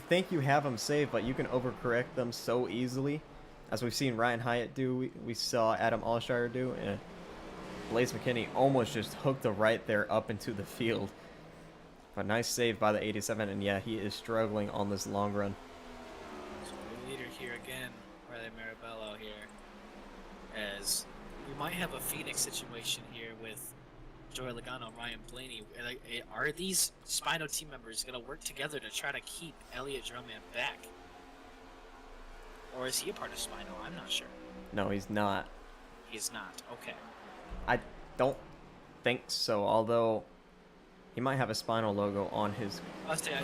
think you have them saved, but you can overcorrect them so easily, as we've seen Ryan Hyatt do. We saw Adam Allshire do, and Blaze McKinney almost just hooked a right there up into the field. A nice save by the 87, and yeah, he is struggling on this long run. So the leader here again, Riley Marabello here, as we might have a Phoenix situation here with Joey Logano, Ryan Blaney. Are these Spino team members going to work together to try to keep Elliot Drummond back? Or is he a part of Spino? I'm not sure. No, he's not. He's not. Okay. I don't think so, although he might have a Spinal logo on his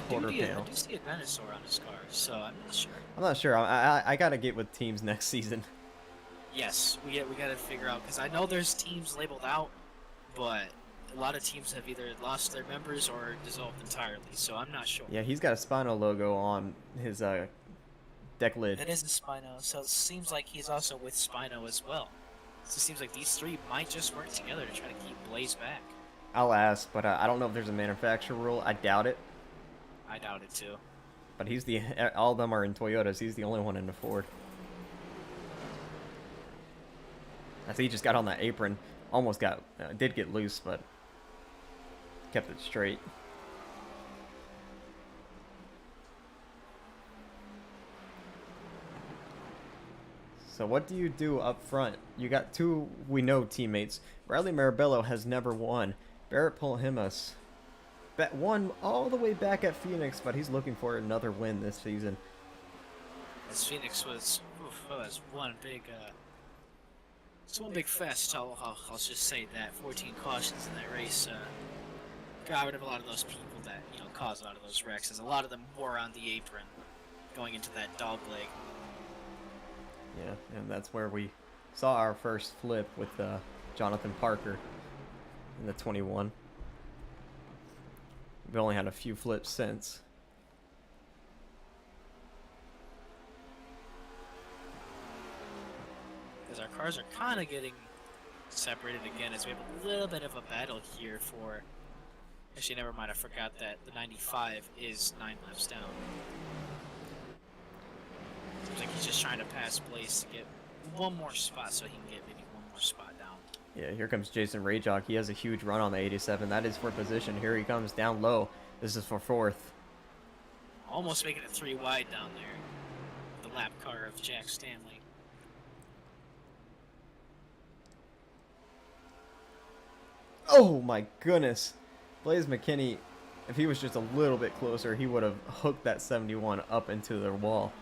quarter panel. I do see a dinosaur on his car, so I'm not sure. I'm not sure. I gotta get with teams next season. Yes, we got to figure out, because I know there's teams labeled out, but a lot of teams have either lost their members or dissolved entirely, so I'm not sure. Yeah, he's got a Spinal logo on his deck lid. That is a Spino, so it seems like he's also with Spino as well. So it seems like these three might just work together to try to keep Blaze back. I'll ask, but I don't know if there's a manufacturer rule. I doubt it. I doubt it too. But he's all of them are in Toyotas. He's the only one in the Ford. I think he just got on that apron. Almost did get loose, but kept it straight. So what do you do up front? You got two we know teammates. Riley Marabello has never won. Barrett Polhimus won all the way back at Phoenix, but he's looking for another win this season. As Phoenix was one big fest. I'll just say that 14 cautions in that race got rid of a lot of those people that caused a lot of those wrecks. As a lot of them were on the apron going into that dog leg. Yeah, and that's where we saw our first flip with Jonathan Parker in the 21. We've only had a few flips since. Because our cars are kind of getting separated again, as we have a little bit of a battle here for... Actually, never mind, I forgot that the 95 is 9 laps down. Seems like he's just trying to pass Blaze to get one more spot so he can get maybe one more spot down. Yeah, here comes Jason Rayjock. He has a huge run on the 87. That is for position. Here he comes down low. This is for fourth. Almost making it 3 wide down there. The lap car of Jack Stanley. Oh my goodness. Blaze McKinney, if he was just a little bit closer, he would have hooked that 71 up into the wall.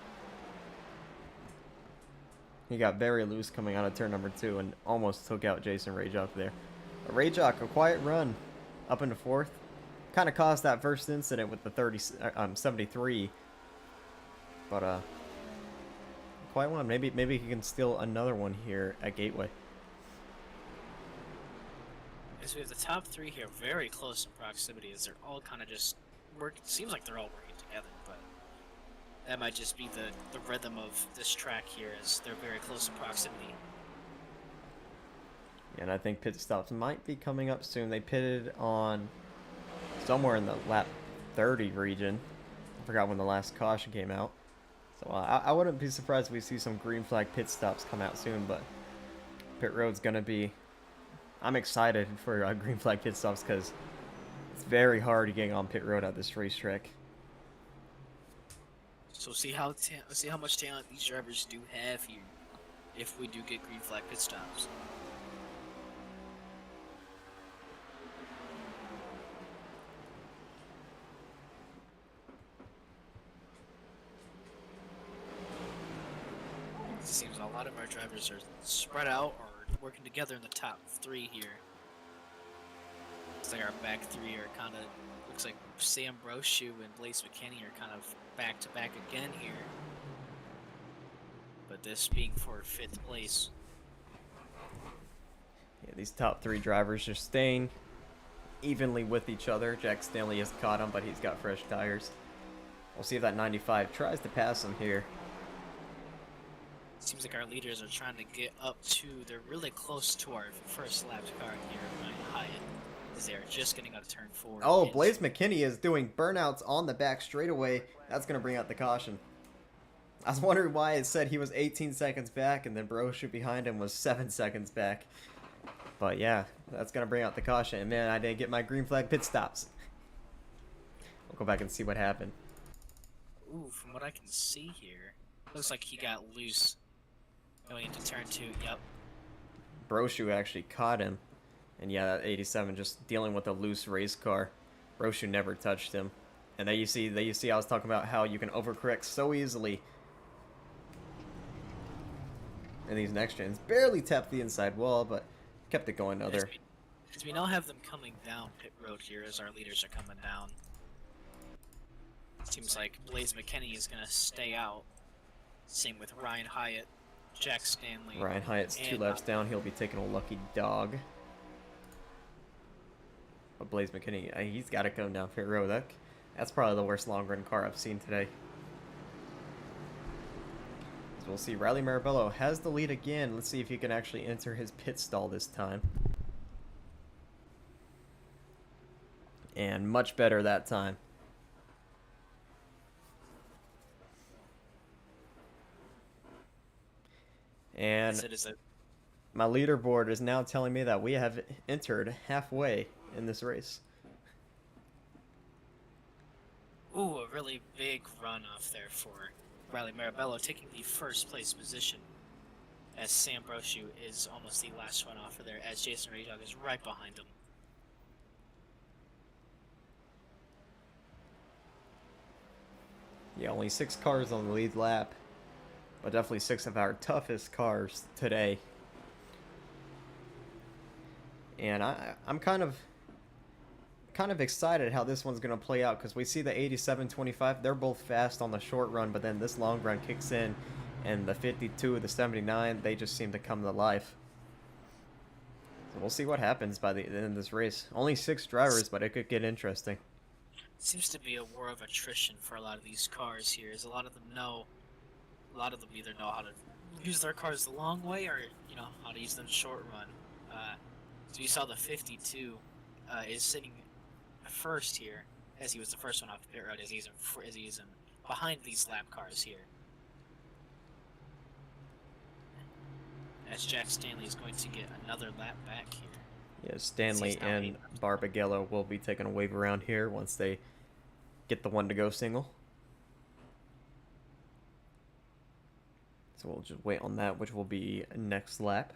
He got very loose coming out of turn number 2 and almost took out Jason Rayjock there. Rayjock, a quiet run up into fourth. Kind of caused that first incident with the 73. But quiet one. Maybe he can steal another one here at Gateway. So we have the top 3 here very close in proximity, as they're all kind of just seems like they're all working together, but that might just be the rhythm of this track here, as they're very close in proximity. And I think pit stops might be coming up soon. They pitted on somewhere in the lap 30 region. I forgot when the last caution came out. So I wouldn't be surprised if we see some green flag pit stops come out soon, but pit road's going to be... I'm excited for green flag pit stops because it's very hard to get on pit road at this racetrack. So see how much talent these drivers do have here, if we do get green flag pit stops. It seems a lot of our drivers are spread out or working together in the top 3 here. It's like our back 3 are kind of Looks like Sam Brochu and Blaze McKinney are kind of back to back again here. But this being for 5th place. Yeah, these top 3 drivers are staying evenly with each other. Jack Stanley has caught him, but he's got fresh tires. We'll see if that 95 tries to pass him here. Seems like our leaders are trying to get up to, they're really close to our first lap car here, Ryan Hyatt, as they're just getting out of turn 4. Oh, Blaze McKinney is doing burnouts on the back straightaway. That's going to bring out the caution. I was wondering why it said he was 18 seconds back and then Brochu behind him was 7 seconds back. But yeah, that's going to bring out the caution. And man, I didn't get my green flag pit stops. We'll go back and see what happened. Ooh, from what I can see here, looks like he got loose going into turn 2. Yep. Brochu actually caught him. And yeah, that 87 just dealing with a loose race car. Brochu never touched him. And there you see I was talking about how you can overcorrect so easily. And these next gens barely tapped the inside wall, but kept it going other. Because we now have them coming down pit road here as our leaders are coming down. Seems like Blaze McKinney is going to stay out. Same with Ryan Hyatt, Jack Stanley. Ryan Hyatt's 2 laps down. He'll be taking a lucky dog. But Blaze McKinney, he's got to come down pit road. That's probably the worst long run car I've seen today. So we'll see. Riley Marabello has the lead again. Let's see if he can actually enter his pit stall this time. And much better that time. And my leaderboard is now telling me that we have entered halfway in this race. Ooh, a really big runoff there for Riley Marabello, taking the 1st place position, as Sam Brochu is almost the last one off of there, as Jason Raydog is right behind him. Yeah, only 6 cars on the lead lap, but definitely 6 of our toughest cars today. And I'm kind of excited how this one's going to play out, because we see the 87-25, they're both fast on the short run, but then this long run kicks in, and the 52, the 79, they just seem to come to life. So we'll see what happens by the end of this race. Only 6 drivers, but it could get interesting. Seems to be a war of attrition for a lot of these cars here, as a lot of them either know how to use their cars the long way, or how to use them short run. So you saw the 52 is sitting first here, as he was the first one off the pit road, as he's in behind these lap cars here. As Jack Stanley is going to get another lap back here. Yeah, Stanley and Barbagello will be taking a wave around here once they get the one to go single. So we'll just wait on that, which will be next lap.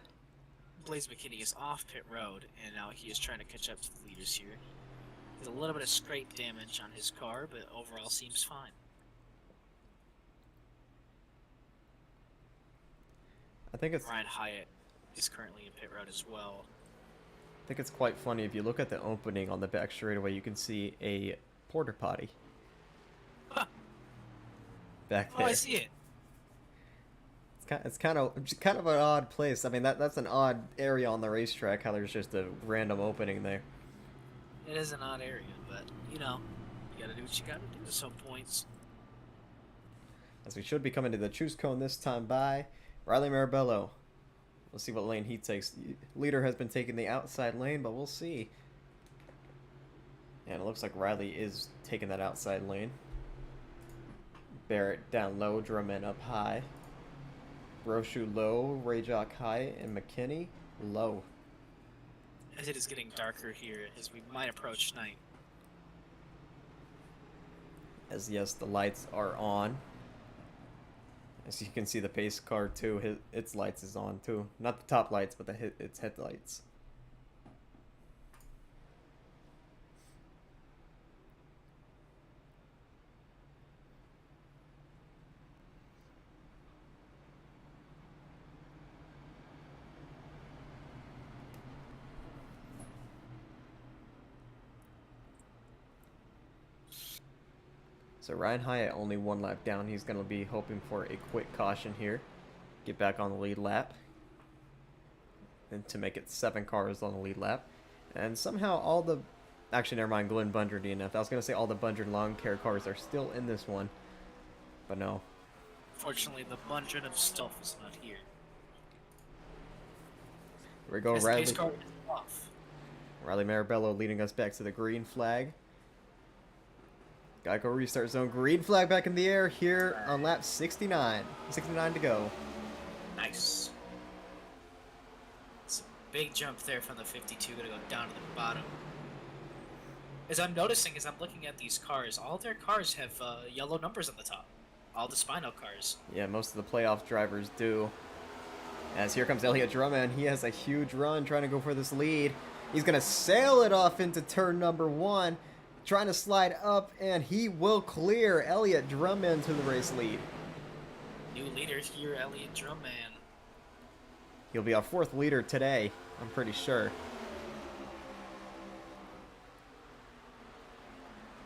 Blaze McKinney is off pit road, and now he is trying to catch up to the leaders here. There's a little bit of scrape damage on his car, but overall seems fine. I think it's Ryan Hyatt is currently in pit road as well. I think it's quite funny. If you look at the opening on the back straightaway, you can see a porta potty. Huh. Back Oh, there. I see it. It's kind of an odd place. I mean, that's an odd area on the racetrack. How there's just a random opening there. It is an odd area, but you gotta do what you gotta do at some points. As we should be coming to the choose cone this time by Riley Marabello. We'll see what lane he takes. Leader has been taking the outside lane, but we'll see. And it looks like Riley is taking that outside lane. Barrett down low, Drummond up high. Brochu low, Rayjock high, and McKinney low. As it is getting darker here, as we might approach night. As yes, the lights are on. As you can see, the pace car too, its lights is on too. Not the top lights, but its headlights. So Ryan Hyatt only 1 lap down. He's going to be hoping for a quick caution here. Get back on the lead lap. And to make it 7 cars on the lead lap. And somehow all the... Actually, never mind. Glenn Bundren DNF. I was going to say all the Bundren lawn care cars are still in this one. But no. Fortunately, the Bundren of stealth is not here. Here we go, His Riley. pace car is off. Riley Marabello leading us back to the green flag. Gotta go restart zone. Green flag back in the air here on lap 69. 69 to go. Nice. It's a big jump there from the 52, gonna go down to the bottom. As I'm noticing, as I'm looking at these cars, all their cars have yellow numbers on the top. All the Spino cars. Yeah, most of the playoff drivers do. As here comes Elliott Drummond. He has a huge run trying to go for this lead. He's going to sail it off into turn number 1. Trying to slide up, and he will clear Elliott Drummond to the race lead. New leader here, Elliott Drummond. He'll be our 4th leader today, I'm pretty sure.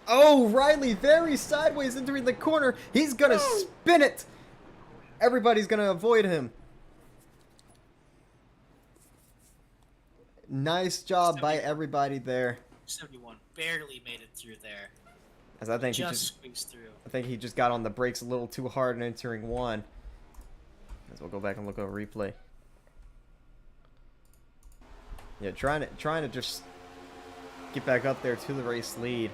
Oh, Riley very sideways entering the corner. He's going to spin it. Everybody's going to avoid him. Nice job by everybody there. 71 barely made it through there. As I think Just squeezed through. I think he just got on the brakes a little too hard in entering 1. As we'll go back and look at a replay. Yeah, trying to just get back up there to the race lead.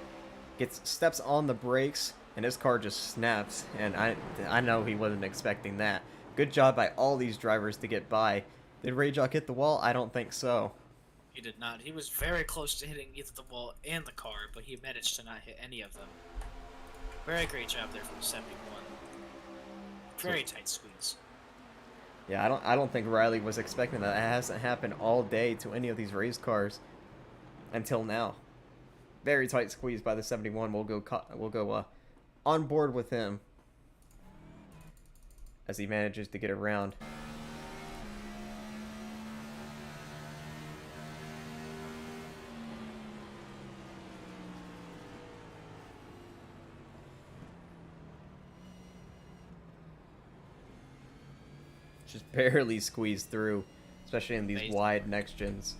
Gets steps on the brakes, and his car just snaps. And I know he wasn't expecting that. Good job by all these drivers to get by. Did Rayjock hit the wall? I don't think so. He did not. He was very close to hitting either the wall and the car, but he managed to not hit any of them. Very great job there from 71. Very tight squeeze. Yeah, I don't think Riley was expecting that. It hasn't happened all day to any of these race cars until now. Very tight squeeze by the 71. We'll go on board with him as he manages to get around. Just barely squeezed through, especially in these wide next gens.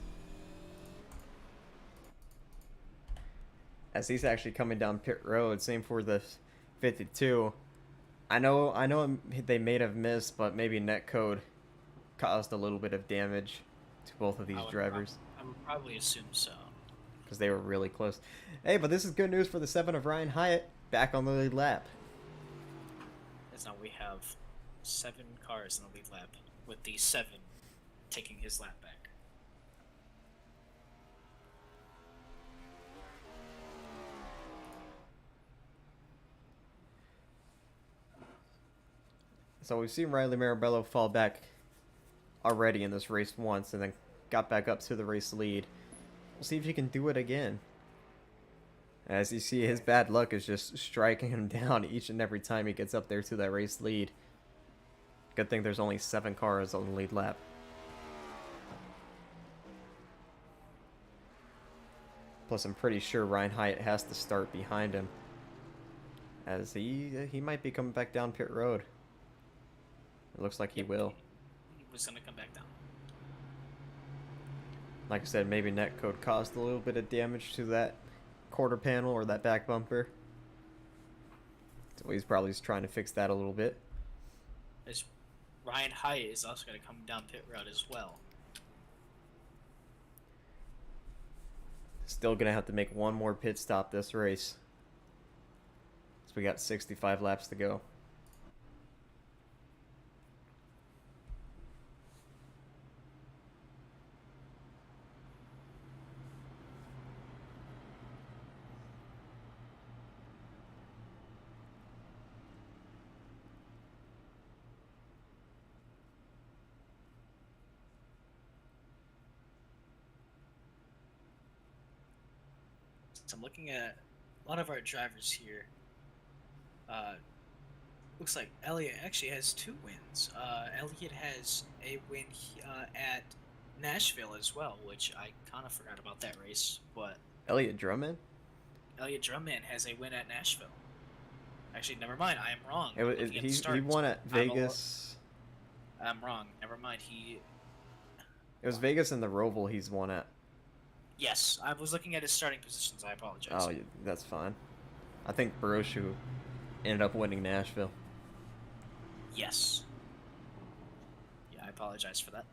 As he's actually coming down pit road, same for the 52. I know they may have missed, but maybe netcode caused a little bit of damage to both of these drivers. I would probably assume so. Because they were really close. Hey, but this is good news for the 7 of Ryan Hyatt, back on the lead lap. As now we have 7 cars in the lead lap, with the 7 taking his lap back. So we've seen Riley Marabello fall back already in this race once, and then got back up to the race lead. We'll see if he can do it again. As you see, his bad luck is just striking him down each and every time he gets up there to that race lead. Good thing there's only 7 cars on the lead lap. Plus, I'm pretty sure Ryan Hyatt has to start behind him, as he might be coming back down pit road. It looks like he will. He was gonna come back down. Like I said, maybe netcode caused a little bit of damage to that quarter panel or that back bumper. So he's probably just trying to fix that a little bit. As Ryan Hyatt is also gonna come down pit road as well. Still gonna have to make one more pit stop this race. So we got 65 laps to go. So I'm looking at a lot of our drivers here. Looks like Elliott actually has 2 wins. Elliott has a win at Nashville as well, which I kind of forgot about that race. But Elliott Drummond? Elliott Drummond has a win at Nashville. Actually, never mind. I am wrong. It, I'm was- looking at the he start. won at I'm, a, Vegas. I'm wrong. Never mind. He. It was Vegas and the Roval he's won at. Yes, I was looking at his starting positions. I apologize. Oh, that's fine. I think Baroshu ended up winning Nashville. Yes. Yeah, I apologize for that.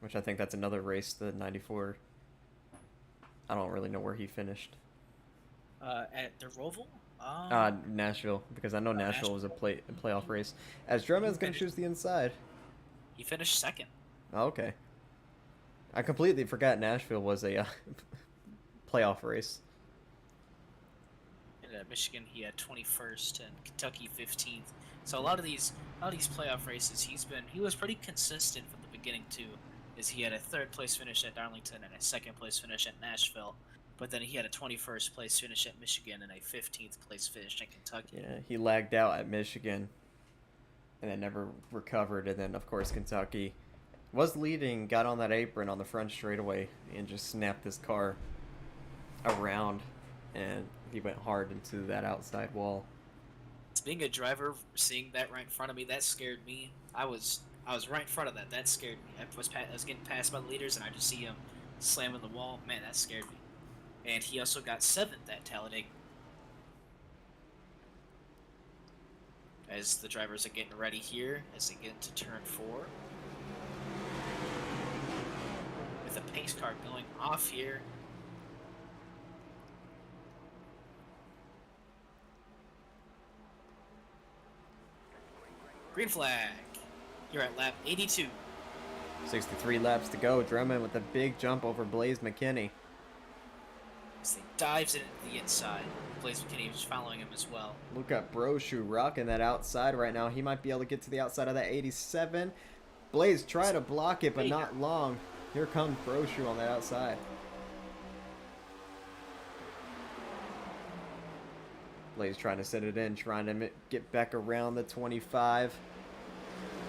Which I think that's another race, the 94. I don't really know where he finished. At the Roval? Nashville, because I know Nashville Nashville. was a playoff race. As Drummond's going to choose the inside. He finished second. Oh, okay. I completely forgot Nashville was a playoff race. And at Michigan, he had 21st, and Kentucky 15th. So a lot of these playoff races, he was pretty consistent from the beginning too. Is he had a 3rd place finish at Darlington and a 2nd place finish at Nashville, but then he had a 21st place finish at Michigan and a 15th place finish at Kentucky. Yeah, he lagged out at Michigan, and then never recovered. And then of course Kentucky was leading, got on that apron on the front straightaway, and just snapped this car around, and he went hard into that outside wall. Being a driver, seeing that right in front of me, that scared me. I was right in front of that. That scared me. I was getting passed by the leaders, and I just see him slamming the wall. Man, that scared me. And he also got 7th at Talladega. As the drivers are getting ready here, as they get into turn 4. With a pace car going off here. Green flag. You're at lap 82. 63 laps to go. Drummond with a big jump over Blaze McKinney. As he dives into the inside. Blaze McKinney is following him as well. Look at Broshu rocking that outside right now. He might be able to get to the outside of that 87. Blaze try to block it, but not long. Here comes Broshu on that outside. Blaze trying to set it in, trying to get back around the 25.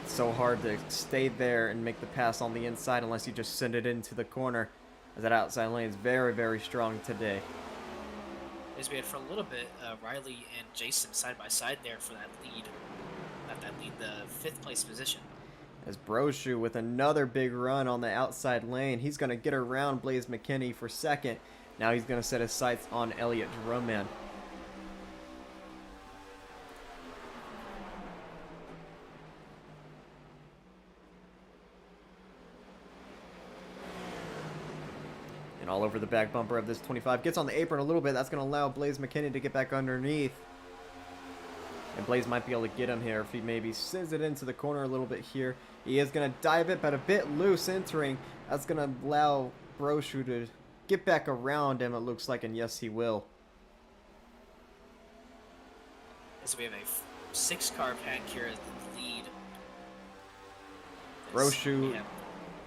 It's so hard to stay there and make the pass on the inside unless you just send it into the corner. As that outside lane is very, very strong today. As we had for a little bit, Riley and Jason side by side there for that lead. Not that lead, the 5th place position. As Broshu with another big run on the outside lane. He's going to get around Blaze McKinney for 2nd. Now he's going to set his sights on Elliott Drummond. And all over the back bumper of this 25. Gets on the apron a little bit. That's going to allow Blaze McKinney to get back underneath. And Blaze might be able to get him here if he maybe sends it into the corner a little bit here. He is going to dive it, but a bit loose entering. That's going to allow Broshu to get back around him, it looks like, and yes, he will. As we have a 6-car pack here as the lead. Broshu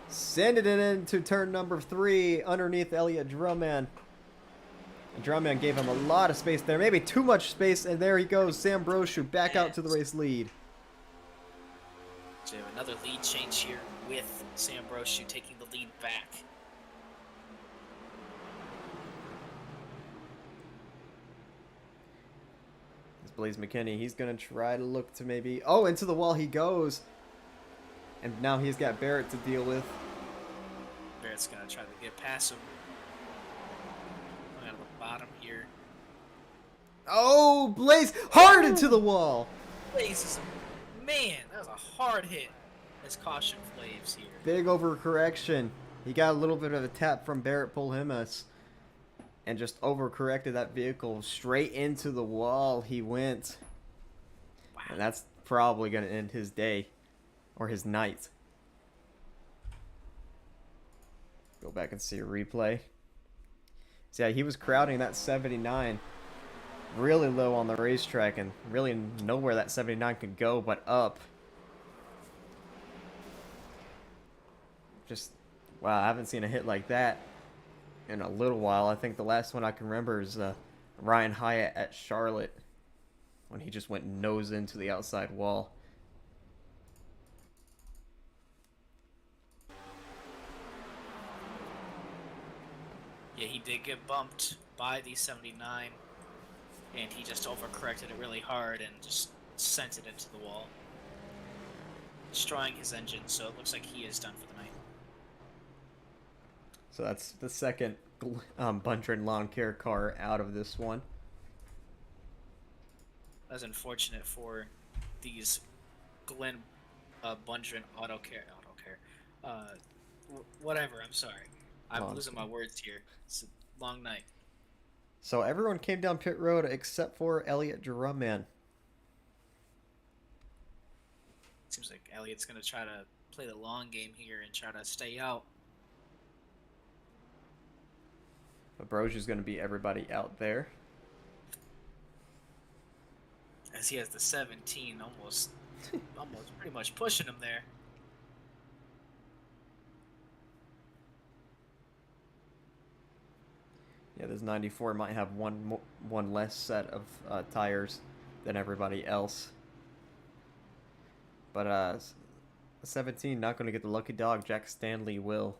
sending it into turn number 3 underneath Elliott Drummond. Drummond gave him a lot of space there, maybe too much space, and there he goes. Sam Broshu back out to the race lead. So another lead change here with Sam Broshu taking the lead back. It's Blaze McKinney. He's going to try to look to maybe... Oh, into the wall he goes. And now he's got Barrett to deal with. Barrett's going to try to get past him. Out of the bottom here. Oh, Blaze hard into the wall. Blaze is man, that was a hard hit. As caution flames here. Big overcorrection. He got a little bit of a tap from Barrett Pulhemus and just overcorrected that vehicle straight into the wall. He went. Wow. And that's probably going to end his day or his night. Go back and see a replay. So yeah, he was crowding that 79 really low on the racetrack and really nowhere that 79 could go but up. Just, wow, I haven't seen a hit like that in a little while. I think the last one I can remember is Ryan Hyatt at Charlotte when he just went nose into the outside wall. Yeah, he did get bumped by the 79. and he just overcorrected it really hard and just sent it into the wall, destroying his engine. So it looks like he is done for the night. So that's the second Bundren Lawn Care car out of this one. That's unfortunate for these Glenn Bundren Auto Care. Whatever. I'm sorry. I'm losing my words here. It's a long night. So everyone came down pit road except for Elliot Drumman. Seems like Elliot's gonna try to play the long game here and try to stay out. But Broju's going to be everybody out there. As he has the 17, almost pretty much pushing him there. Yeah, this 94 might have one less set of tires than everybody else. But 17 not going to get the lucky dog. Jack Stanley will.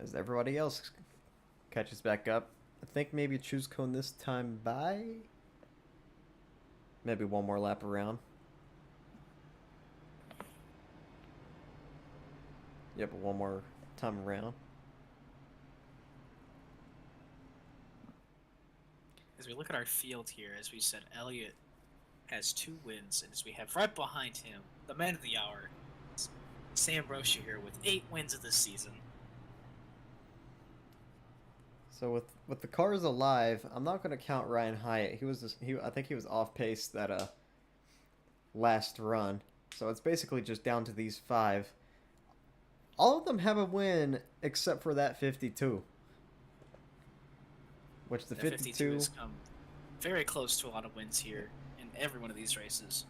As everybody else catches back up. I think maybe choose cone this time by maybe one more lap around. Yep, one more time around. As we look at our field here, as we said, Elliott has 2 wins, and as we have right behind him, the man of the hour, Sam Rocha here with 8 wins of this season. So with the cars alive, I'm not going to count Ryan Hyatt. I think he was off pace that last run. So it's basically just down to these 5. All of them have a win except for that 52. Which the 52 has come very close to a lot of wins here in every one of these races.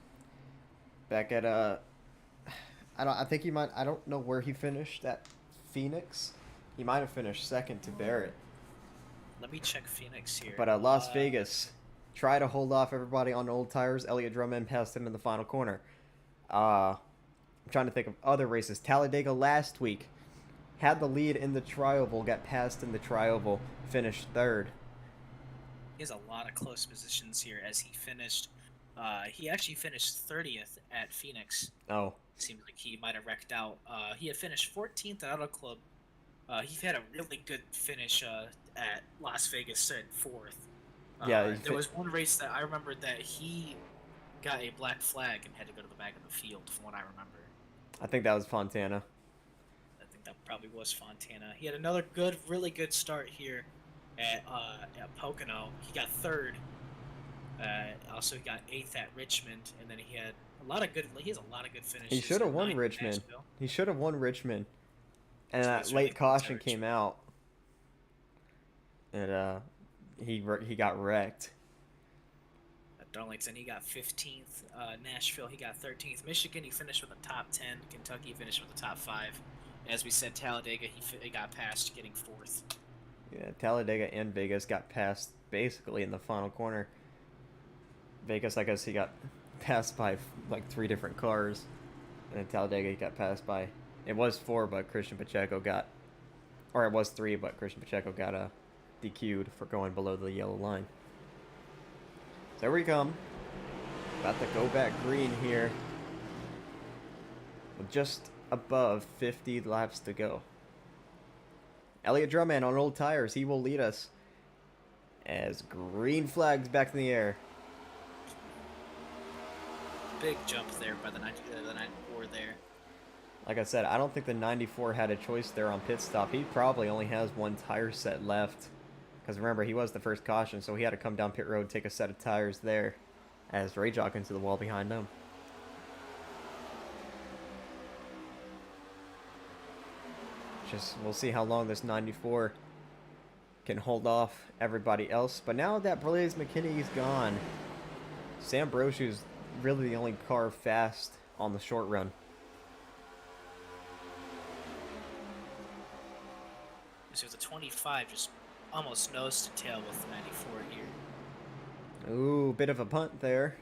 Back at I think he might, I don't know where he finished at Phoenix. He might have finished second to Barrett. Let me check Phoenix here. But Las Vegas, try to hold off everybody on old tires. Elliot Drummond passed him in the final corner. I'm trying to think of other races. Talladega last week had the lead in the Trioval, got passed in the Trioval, finished 3rd. He has a lot of close positions here as he finished. He actually finished 30th at Phoenix. Oh. Seems like he might have wrecked out. He had finished 14th at Auto Club. He had a really good finish at Las Vegas at 4th. Yeah, there was one race that I remember that he got a black flag and had to go to the back of the field, from what I remember. I think that was Fontana. I think that probably was Fontana. He had another really good start here at Pocono. He got 3rd. Also, he got 8th at Richmond, and then he has a lot of good finishes. He should have won Richmond. He should have won Richmond. And that late caution came out. And he got wrecked. At Darlington, he got 15th. Nashville, he got 13th. Michigan, he finished with the top 10. Kentucky finished with the top 5. As we said, Talladega, he got passed, getting 4th. Yeah, Talladega and Vegas got passed basically in the final corner. Vegas, I guess he got passed by like 3 different cars. And then Talladega, he got passed by, it was 4, but Christian Pacheco got, or it was 3, but Christian Pacheco got DQ'd for going below the yellow line. So here we come. About to go back green here. With just above 50 laps to go. Elliot Drummond on old tires. He will lead us. As green flags back in the air. Big jump there by the 94 there. Like I said, I don't think the 94 had a choice there on pit stop. He probably only has 1 tire set left. Because remember, he was the first caution, so he had to come down pit road, take a set of tires there. As Ray jogged into the wall behind him. We'll see how long this 94 can hold off everybody else. But now that Blaze McKinney's gone, Sam Brochu's really the only car fast on the short run. So it's a 25, just almost nose to tail with the 94 here. Ooh, bit of a punt there.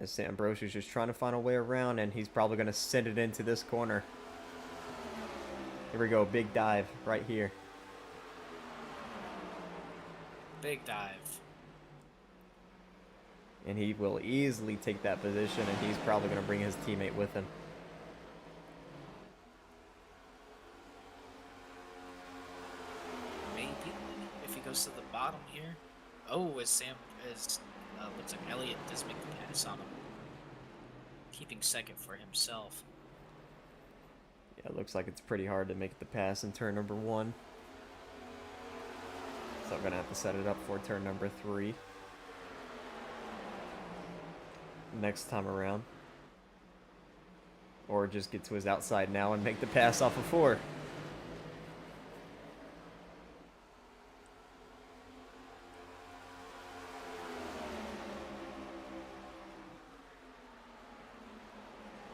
As Ambrosius just trying to find a way around, and he's probably going to send it into this corner. Here we go, big dive right here. Big dive. And he will easily take that position, and he's probably going to bring his teammate with him. Maybe if he goes to the bottom here. Oh, as looks like Elliott does make the pass on him, keeping second for himself. Yeah, it looks like it's pretty hard to make the pass in turn number 1. So I'm going to have to set it up for turn number 3. Next time around. Or just get to his outside now and make the pass off of 4.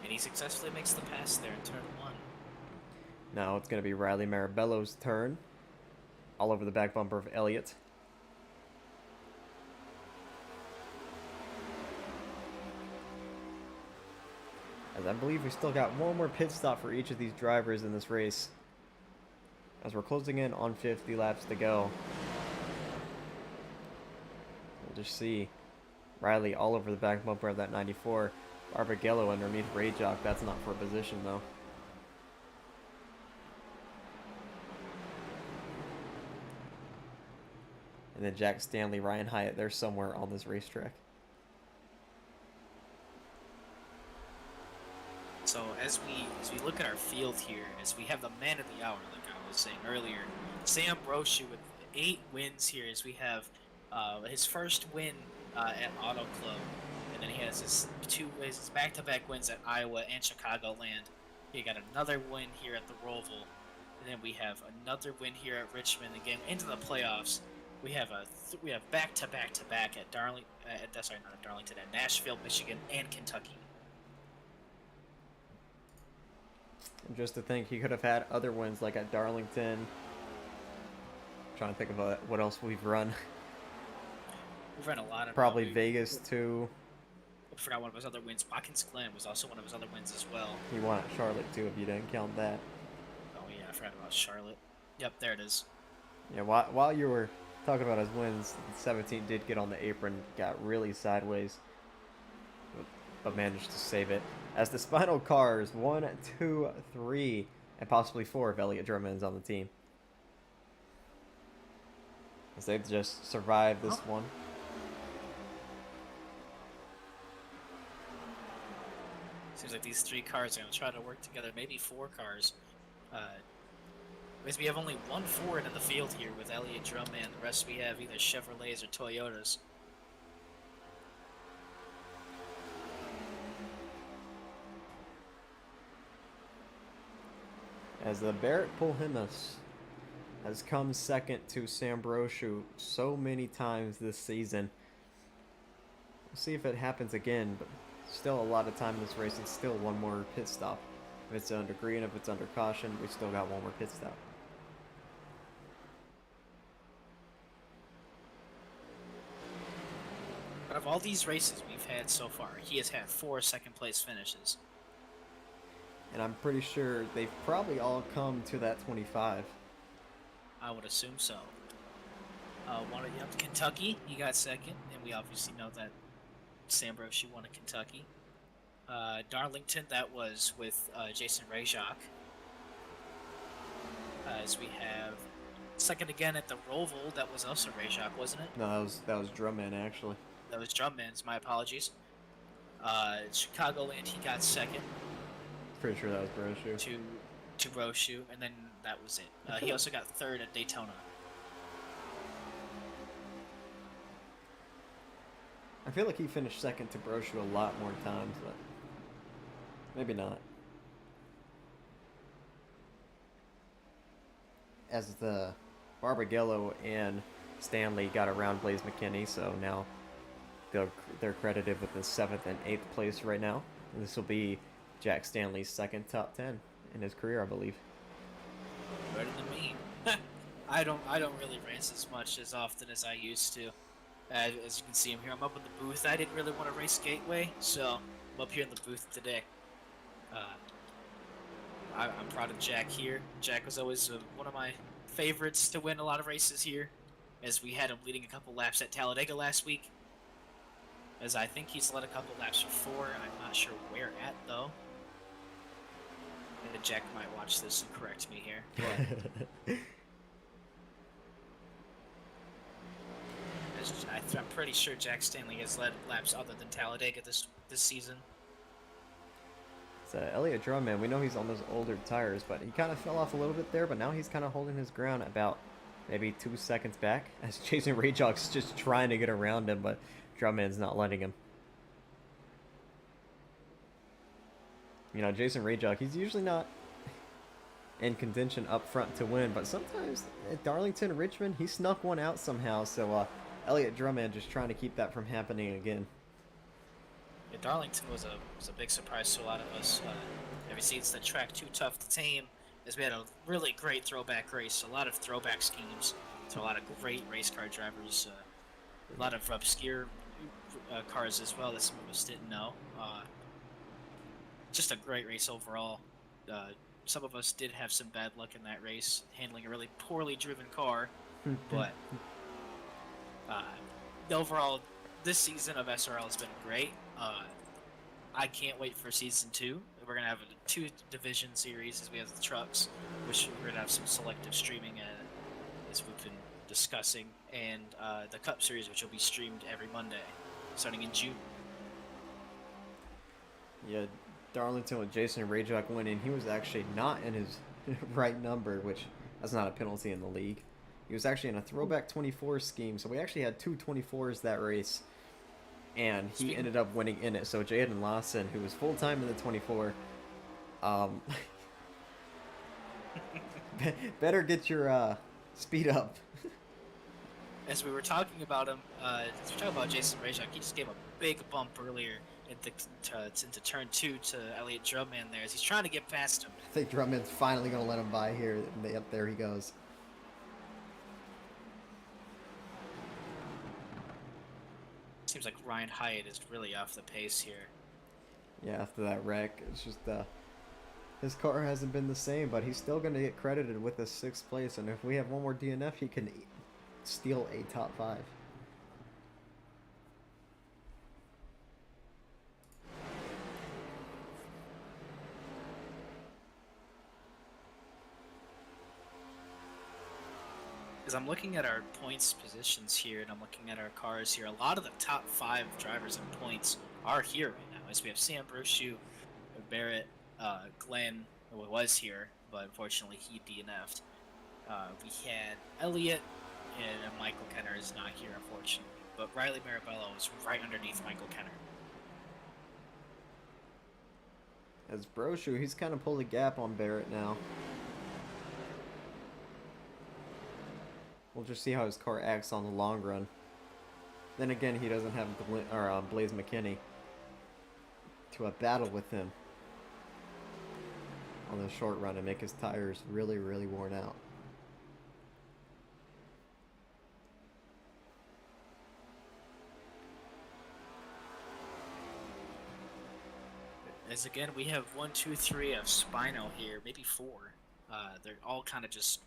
And he successfully makes the pass there in turn 1. Now it's going to be Riley Marabello's turn. All over the back bumper of Elliott. As I believe we still got one more pit stop for each of these drivers in this race. As we're closing in on 50 laps to go. We'll just see Riley all over the back bumper of that 94. Barbagello underneath Rayjock. That's not for a position though. And then Jack Stanley, Ryan Hyatt, they're somewhere on this racetrack. So as we look at our field here, as we have the man of the hour, like I was saying earlier, Sam Brochu with 8 wins here, as we have his first win at Auto Club, and then he has his back-to-back wins at Iowa and Chicagoland. He got another win here at the Roval, and then we have another win here at Richmond again into the playoffs. We have back-to-back-to-back at at Nashville, Michigan, and Kentucky. And just to think, he could have had other wins like at Darlington. Trying to think of what else we've run. We've run a lot of probably Vegas too. I forgot one of his other wins. Watkins Glen was also one of his other wins as well. He won at Charlotte too, if you didn't count that. Oh yeah, I forgot about Charlotte. Yep, there it is. Yeah, while you were talking about his wins, 17 did get on the apron, got really sideways, but managed to save it. As the Spinal Cars, 1, 2, 3, and possibly 4 if Elliott Drummond's on the team. As they've just survived this one. Seems like these 3 cars are going to try to work together, maybe 4 cars. Because we have only 1 Ford in the field here with Elliott Drummond, and the rest we have either Chevrolets or Toyotas. As the Barrett Pulhemus has come second to Sam Brochu so many times this season. We'll see if it happens again, but still a lot of time in this race. It's still one more pit stop. If it's under green, if it's under caution, we still got one more pit stop. Out of all these races we've had so far, he has had 4 second-place finishes. And I'm pretty sure they've probably all come to that 25. I would assume so. Kentucky, he got second, and we obviously know that Sam Brochu won at Kentucky. Darlington, that was with Jason Rayjock. As we have second again at the Roval, that was also Rayjock, wasn't it? No, that was Drummond actually. That was Drummond's, my apologies. Chicagoland, he got second. Pretty sure that was Brochu. To Brochu, and then that was it. He also got third at Daytona. I feel like he finished second to Brochu a lot more times, but maybe not. As the Barbagello and Stanley got around Blaze McKinney, so now they're credited with the 7th and 8th place right now. And this will be Jack Stanley's second top 10 in his career, I believe. Better than me. I don't really race as much as often as I used to. As you can see, I'm up in the booth. I didn't really want to race Gateway, so I'm up here in the booth today. Uh, I'm proud of Jack here. Jack was always one of my favorites to win a lot of races here, as we had him leading a couple laps at Talladega last week. As I think he's led a couple laps before, I'm not sure where at though. And Jack might watch this and correct me here. But I'm pretty sure Jack Stanley has led laps other than Talladega this season. So Elliott Drummond, we know he's on those older tires, but he kind of fell off a little bit there, but now he's kind of holding his ground about maybe 2 seconds back as Jason Rayjock's just trying to get around him, but Drummond's not letting him. You know, Jason Rayjock, he's usually not in contention up front to win, but sometimes at Darlington, Richmond, he snuck one out somehow, so Elliott Drummond just trying to keep that from happening again. Yeah, Darlington was a big surprise to a lot of us. Ever since the track too tough to tame, as we had a really great throwback race, a lot of throwback schemes to a lot of great race car drivers, a lot of obscure cars as well that some of us didn't know. Just a great race overall. Some of us did have some bad luck in that race, handling a really poorly driven car, but overall, this season of SRL has been great. I can't wait for season 2. We're gonna have a 2-division series as we have the trucks, which we're gonna have some selective streaming as we've been discussing, and the Cup series, which will be streamed every Monday, starting in June. Yeah, Darlington with Jason Rayjock winning, he was actually not in his right number, which that's not a penalty in the league. He was actually in a throwback 24 scheme, so we actually had 2 24s that race, and he ended up winning in it. So Jaden Lawson, who was full-time in the 24, better get your speed up. As we were talking about him, Jason Rayjock, he just gave a big bump earlier into turn 2 to Elliott Drummond there, as he's trying to get past him. I think Drummond's finally going to let him by here. Yep, there he goes. Seems like Ryan Hyatt is really off the pace here. Yeah, after that wreck, it's just his car hasn't been the same, but he's still going to get credited with the 6th place, and if we have one more DNF, he can steal a top 5. As I'm looking at our points positions here, and I'm looking at our cars here, a lot of the top 5 drivers in points are here right now. As we have Sam Brochu, Barrett, Glenn, who was here, but unfortunately he DNF'd. We had Elliott, and Michael Kenner is not here, unfortunately. But Riley Marabello is right underneath Michael Kenner. As Brochu, he's kind of pulled a gap on Barrett now. We'll just see how his car acts on the long run. Then again, he doesn't have Blaze McKinney to battle with him on the short run and make his tires really, really worn out. As again, we have 1, 2, 3 of Spino here, maybe 4. They're all kind of just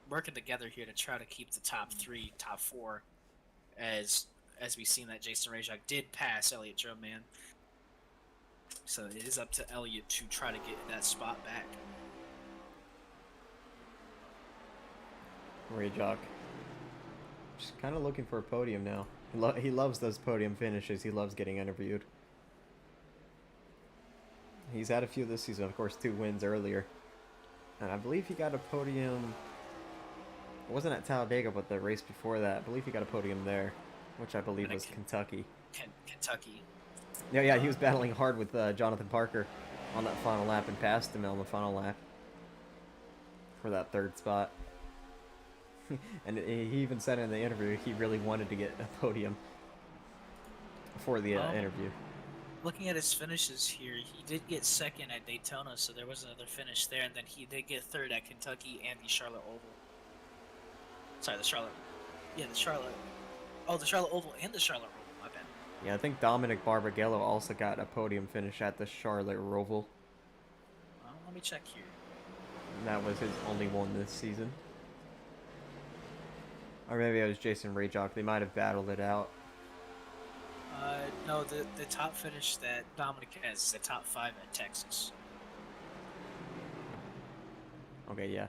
working together here to try to keep the top 3, top 4, as we've seen that Jason Rayjock did pass Elliott Drummond. So it is up to Elliott to try to get that spot back. Rayjock just kind of looking for a podium now. He loves those podium finishes. He loves getting interviewed. He's had a few this season, of course, 2 wins earlier. And I believe he got a podium. It wasn't at Talladega, but the race before that. I believe he got a podium there, which I believe was Kentucky. Kentucky. Yeah, he was battling hard with Jonathan Parker on that final lap and passed him on the final lap for that 3rd spot. And he even said in the interview he really wanted to get a podium for the interview. Looking at his finishes here, he did get 2nd at Daytona, so there was another finish there, and then he did get 3rd at Kentucky and the Charlotte Oval. Sorry, the Charlotte Oh, the Charlotte Oval and the Charlotte Roval. My bad. Yeah, I think Dominic Barbagallo also got a podium finish at the Charlotte Roval. Let me check here. And that was his only one this season. Or maybe it was Jason Rayjock. They might have battled it out. No, the top finish that Dominic has is the top 5 at Texas. Okay, yeah.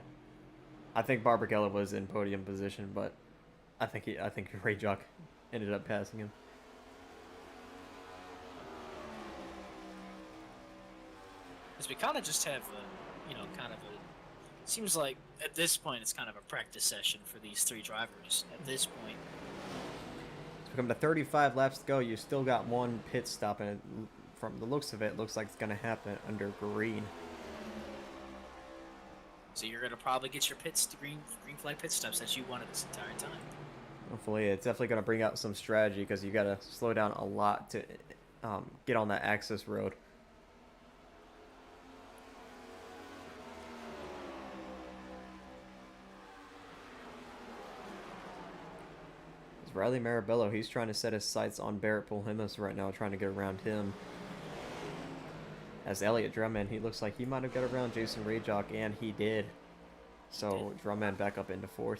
I think Barbagallo was in podium position, but I think Rayjock ended up passing him. Because we kind of just have kind of a. Seems like at this point it's kind of a practice session for these 3 drivers. At this point, It's become to 35 laps to go. You still got one pit stop, and from the looks of it, looks like it's going to happen under green. so you're gonna probably get your green flag pit stops that you wanted this entire time. Hopefully, it's definitely going to bring out some strategy because you got to slow down a lot to get on that access road. Riley Marabello, he's trying to set his sights on Barrett Pulhemus right now, trying to get around him. As Elliott Drumman, he looks like he might have got around Jason Rayjock, and he did. So Drumman back up into 4th.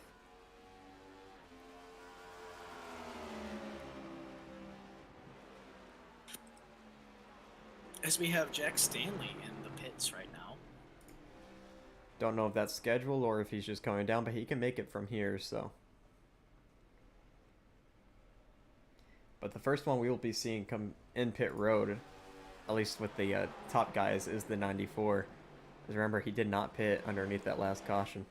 As we have Jack Stanley in the pits right now. Don't know if that's scheduled or if he's just coming down, but he can make it from here, so. But the first one we will be seeing come in pit road, at least with the top guys, is the 94. Because remember, he did not pit underneath that last caution.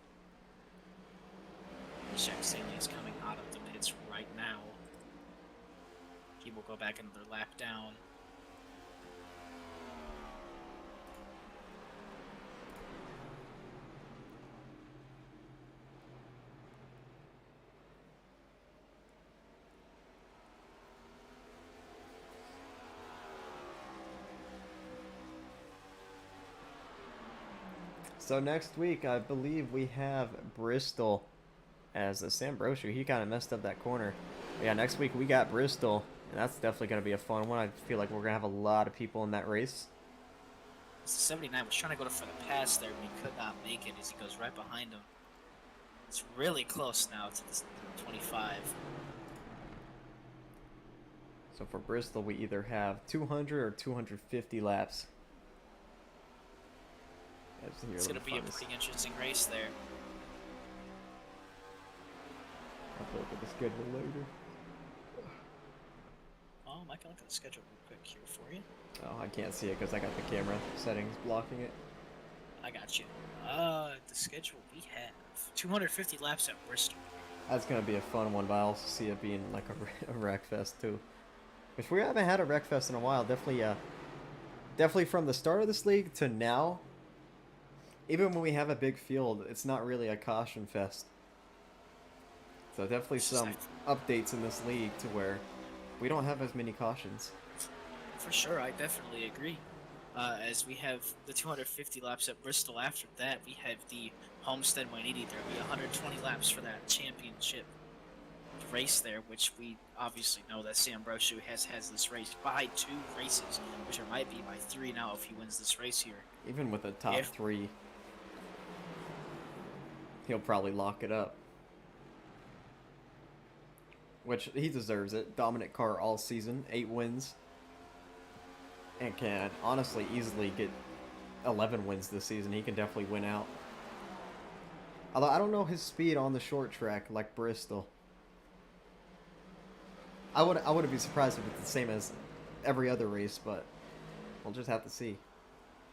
Jack Stanley is coming out of the pits right now. He will go back another lap down. So next week, I believe we have Bristol as Sam Brochu. He kind of messed up that corner. But yeah, next week we got Bristol, and that's definitely going to be a fun one. I feel like we're going to have a lot of people in that race. 79 was trying to go for the pass there, but he could not make it as he goes right behind him. It's really close now to the 25. So for Bristol, we either have 200 or 250 laps. It's going to be a pretty interesting race there. I'll have to look at the schedule later. Oh, I can look at the schedule real quick here for you. Oh, I can't see it because I got the camera settings blocking it. I got you. The schedule we have 250 laps at Bristol. That's going to be a fun one, but I also see it being like a wreck fest too. If we haven't had a wreck fest in a while, definitely from the start of this league to now, even when we have a big field, it's not really a caution fest. So definitely some updates in this league to where we don't have as many cautions. For sure, I definitely agree. As we have the 250 laps at Bristol. After that, we have the Homestead 180. There will be 120 laps for that championship race there, which we obviously know that Sam Brochu has this race by 2 races, which it might be by 3 now if he wins this race here. Even with the top 3, he'll probably lock it up. Which he deserves it. Dominant car all season, 8 wins. And can honestly easily get 11 wins this season. He can definitely win out. Although I don't know his speed on the short track like Bristol. I wouldn't be surprised if it's the same as every other race, but we'll just have to see.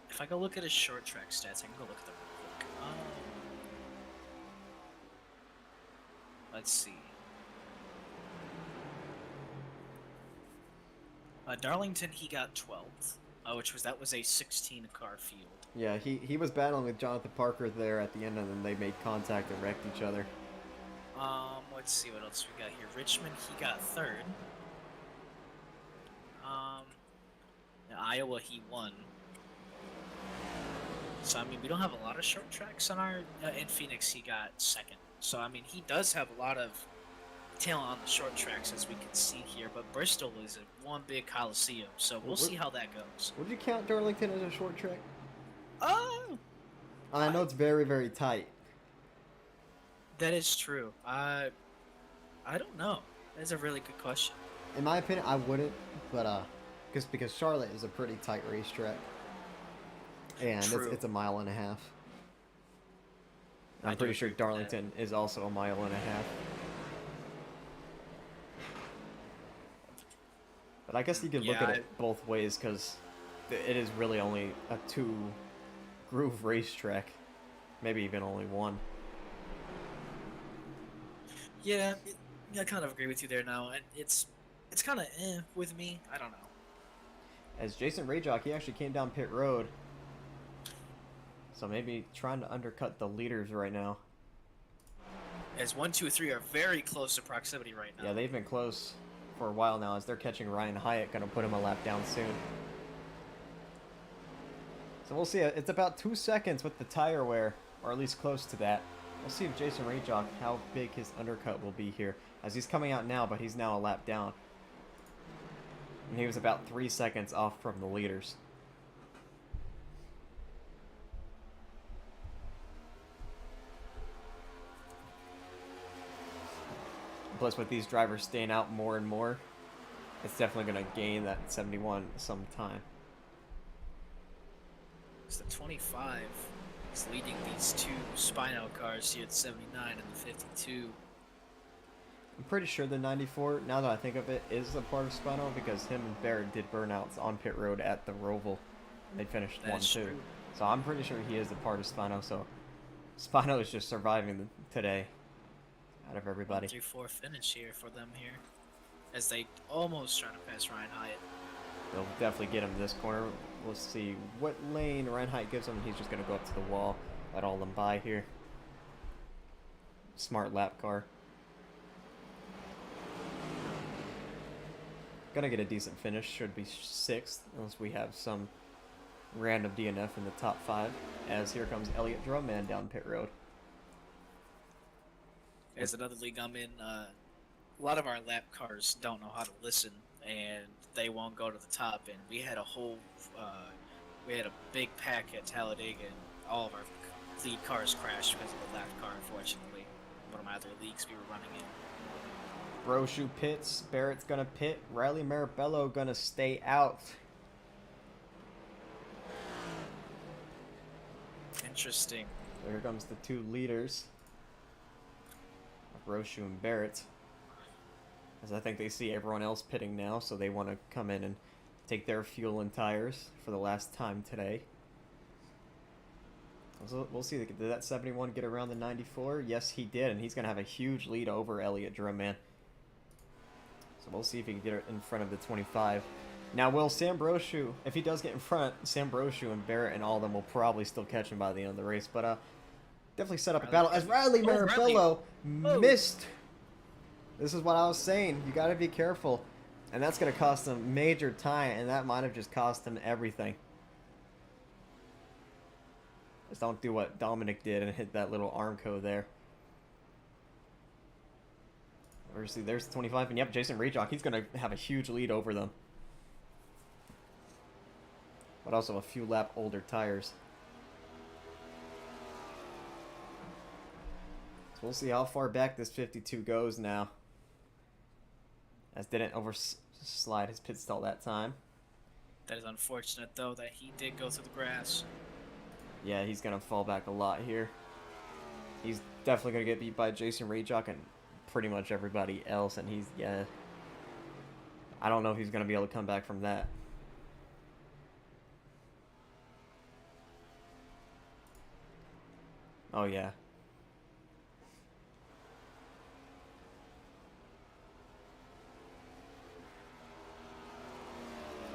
If I go look at his short track stats, I can go look at them real quick. Let's see. Darlington, he got 12th, which was a 16 car field. Yeah, he was battling with Jonathan Parker there at the end, and then they made contact and wrecked each other. Let's see what else we got here. Richmond, he got 3rd. In Iowa, he won. So, I mean, we don't have a lot of short tracks on our... in Phoenix, he got 2nd. So, I mean, he does have a lot of talent on the short tracks, as we can see here, but Bristol is a one big coliseum, so we'll see how that goes. Would you count Darlington as a short track? Oh, I know it's very, very tight. that is true. I don't know. That's a really good question. In my opinion, I wouldn't, but because Charlotte is a pretty tight racetrack, and True. it's a mile and a half. I I'm do pretty sure agree with that. Darlington is also a mile and a half. But I guess you could look Yeah, at it both ways because it is really only a two groove racetrack, maybe even only one. Yeah, I kind of agree with you there now, and it's kind of with me. I don't know. As Jason Rayjock, he actually came down pit road, so maybe trying to undercut the leaders right now. As 1, 2, 3 are very close to proximity right now. Yeah, they've been close for a while now as they're catching Ryan Hyatt, gonna put him a lap down soon. So we'll see. It's about 2 seconds with the tire wear, or at least close to that. We'll see if Jason Rayjock, how big his undercut will be here, as he's coming out now, but he's now a lap down. And he was about 3 seconds off from the leaders. Plus, with these drivers staying out more and more, it's definitely going to gain that 71 sometime. It's the 25 is leading these two Spino cars here at 79 and the 52. I'm pretty sure the 94, now that I think of it, is a part of Spino because him and Barrett did burnouts on pit road at the Roval. They finished That's 1-2. true. So I'm pretty sure he is a part of Spino, so Spino is just surviving today out of everybody. 3-4 finish here for them here, as they almost try to pass Ryan Hyatt. They'll definitely get him this corner. We'll see what lane Ryan Hyatt gives him. He's just going to go up to the wall, let all them by here. Smart lap car. Gonna get a decent finish. Should be 6th, unless we have some random DNF in the top 5. As here comes Elliott Drumman down pit road. As another league I'm in, a lot of our lap cars don't know how to listen, and they won't go to the top. And we had a whole, we had a big pack at Talladega, and all of our lead cars crashed because of the lap car, unfortunately. One of my other leagues we were running in. Broshu pits. Barrett's gonna pit. Riley Marabello gonna stay out. Interesting. So here comes the two leaders. Broshu and Barrett. As I think they see everyone else pitting now, so they want to come in and take their fuel and tires for the last time today. So we'll see. Did that 71 get around the 94? Yes, he did, and he's going to have a huge lead over Elliott Drumman. So we'll see if he can get it in front of the 25. Now, will Sam Broshu, if he does get in front, Sam Broshu and Barrett and all of them will probably still catch him by the end of the race. But definitely set up a battle as Riley Marabello missed. This is what I was saying. You got to be careful. And that's going to cost him major time, and that might have just cost him everything. Just don't do what Dominic did and hit that little Armco there. Obviously, there's 25, and yep, Jason Rayjock, he's going to have a huge lead over them. But also a few lap older tires. So we'll see how far back this 52 goes now. As didn't overslide his pit stall that time. That is unfortunate, though, that he did go through the grass. Yeah, he's going to fall back a lot here. He's definitely going to get beat by Jason Rayjock and pretty much everybody else. And he's, yeah, I don't know if he's going to be able to come back from that. Oh, yeah.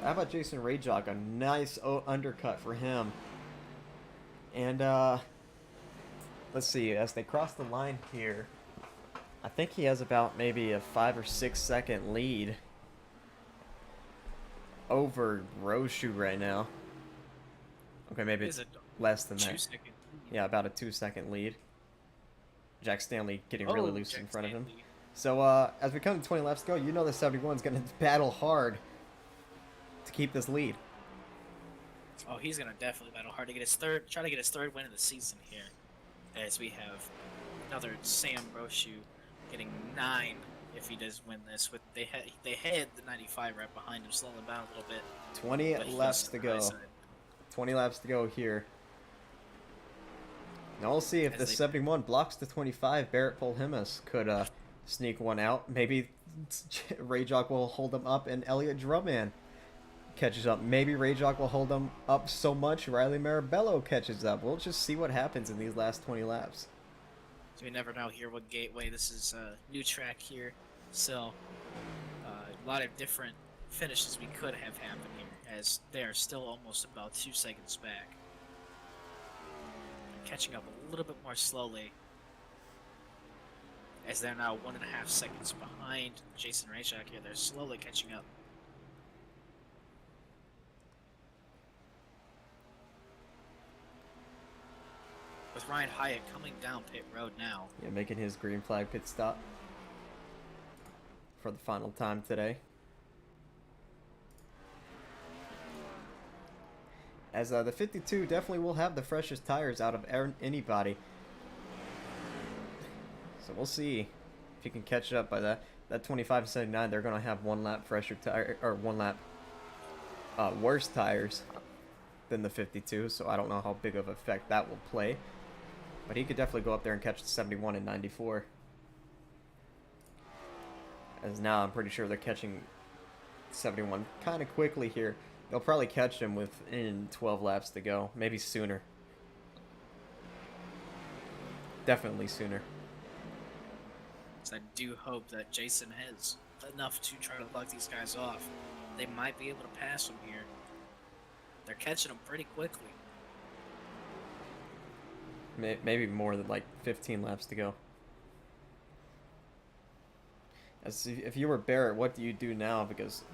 How about Jason Rayjock? A nice undercut for him. And, let's see, as they cross the line here, I think he has about maybe a 5 or 6 second lead over Roshu right now. Okay, maybe it's less than that. Yeah, about a 2 second lead. Jack Stanley getting really loose in front of him. So as we come to 20 laps to go, you know the 71 is going to battle hard to keep this lead. Oh, he's gonna definitely battle hard to get his third, try to get his third win of the season here. As we have another Sam Brochu getting 9 if he does win this. With they had the 95 right behind him, slowing him down a little bit. 20 laps to go. 20 laps to go here. Now we'll see if the 71 blocks the 25. Barrett Polhimus could sneak one out. Maybe Rayjock will hold him up and Elliot Drumman catches up. Maybe Rayjock will hold him up so much Riley Marabello catches up. We'll just see what happens in these last 20 laps. So we never know here what Gateway. This is a new track here. So a lot of different finishes we could have happened here, as they are still almost about 2 seconds back. Catching up a little bit more slowly, as they're now 1.5 seconds behind Jason Rayjock here. They're slowly catching up. With Ryan Hyatt coming down pit road now. Yeah, making his green flag pit stop for the final time today. As the 52 definitely will have the freshest tires out of anybody. So we'll see if he can catch it up by that. That 25 and 79, they're going to have 1 lap fresher tire, or 1 lap worse tires than the 52. So I don't know how big of an effect that will play. But he could definitely go up there and catch the 71 and 94. As now I'm pretty sure they're catching 71 kind of quickly here. They'll probably catch him within 12 laps to go. Maybe sooner. Definitely sooner. So I do hope that Jason has enough to try to lug these guys off. They might be able to pass him here. They're catching him pretty quickly. Maybe more than like 15 laps to go. As if you were Barrett, what do you do now? Because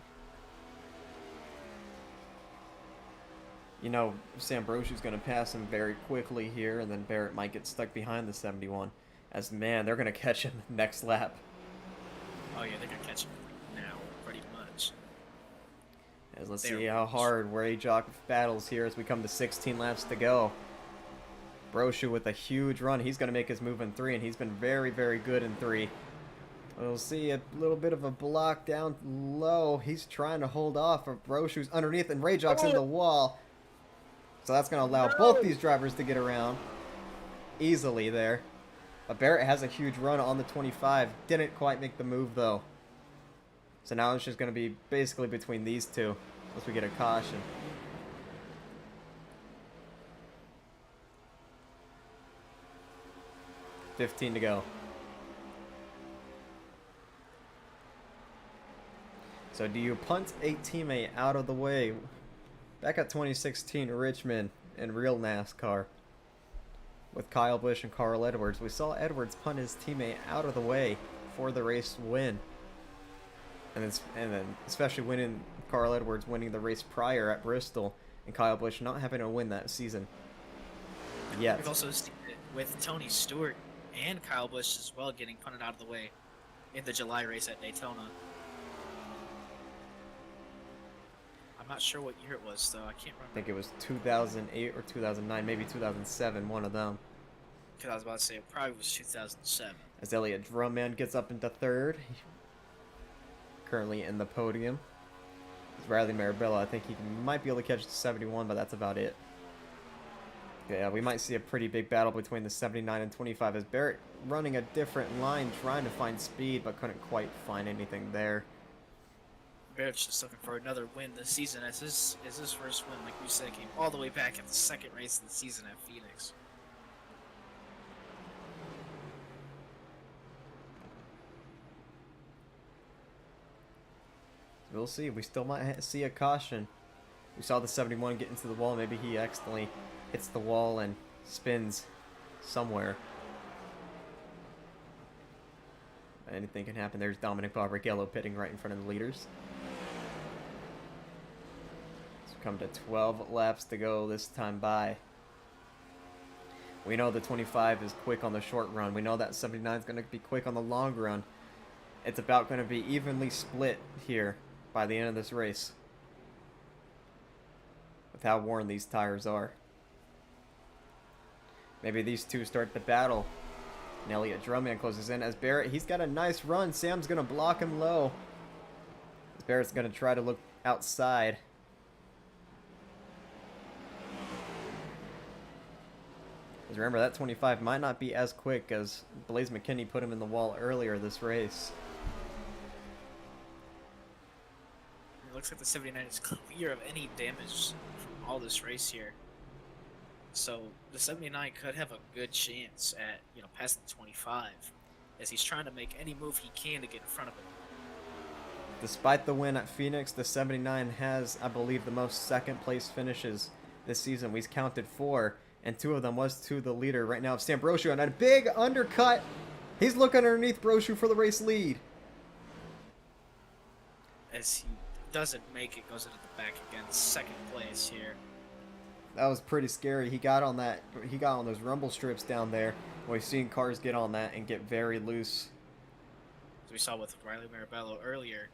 you know Sam Brochu's going to pass him very quickly here, and then Barrett might get stuck behind the 71. As man, they're going to catch him next lap. Oh yeah, they're going to catch him now, pretty much. As let's see how hard Rayjock battles here as we come to 16 laps to go. Brochu with a huge run. He's going to make his move in 3, and he's been very, very good in 3. We'll see a little bit of a block down low. He's trying to hold off, but Brochu's underneath, and Rayjock's in the wall. So that's going to allow both these drivers to get around easily there. But Barrett has a huge run on the 25. Didn't quite make the move, though. So now it's just going to be basically between these two unless we get a caution. $15 to go. So do you punt a teammate out of the way? Back at 2016 Richmond in real NASCAR with Kyle Busch and Carl Edwards, we saw Edwards punt his teammate out of the way for the race win. And then especially winning Carl Edwards winning the race prior at Bristol, and Kyle Busch not having a win that season yet. We've also seen it with Tony Stewart and Kyle Busch as well getting punted out of the way in the July race at Daytona. I'm not sure what year it was, though. I can't remember. I think it was 2008 or 2009, maybe 2007, one of them. Because I was about to say it probably was 2007. As Elliot Drumman gets up into 3rd, currently in the podium. As Riley Marabello, I think he might be able to catch the 71, but that's about it. Yeah, we might see a pretty big battle between the 79 and 25 as Barrett running a different line, trying to find speed, but couldn't quite find anything there. Barrett's just looking for another win this season, as his first win, like we said, came all the way back at the 2nd race of the season at Phoenix. We'll see. We still might see a caution. We saw the 71 get into the wall. Maybe he accidentally hits the wall and spins somewhere. Anything can happen. There's Dominic Barrichello pitting right in front of the leaders. So come to 12 laps to go this time by. We know the 25 is quick on the short run. We know that 79 is going to be quick on the long run. it's about going to be evenly split here by the end of this race with how worn these tires are. Maybe these two start the battle. And Elliott Drumman closes in as Barrett. He's got a nice run. Sam's going to block him low. As Barrett's going to try to look outside. Because remember, that 25 might not be as quick as Blaze McKinney put him in the wall earlier this race. It looks like the 79 is clear of any damage from all this race here. So the 79 could have a good chance at, passing the 25, as he's trying to make any move he can to get in front of him. Despite the win at Phoenix, the 79 has, I believe, the most second place finishes this season. We've counted 4, and 2 of them was to the leader right now, Sam Brochu, and a big undercut. He's looking underneath Brochu for the race lead. As he doesn't make it, goes into the back again, second place here. That was pretty scary. He got on that. He got on those rumble strips down there. We've seen cars get on that and get very loose. As we saw with Riley Marabello earlier,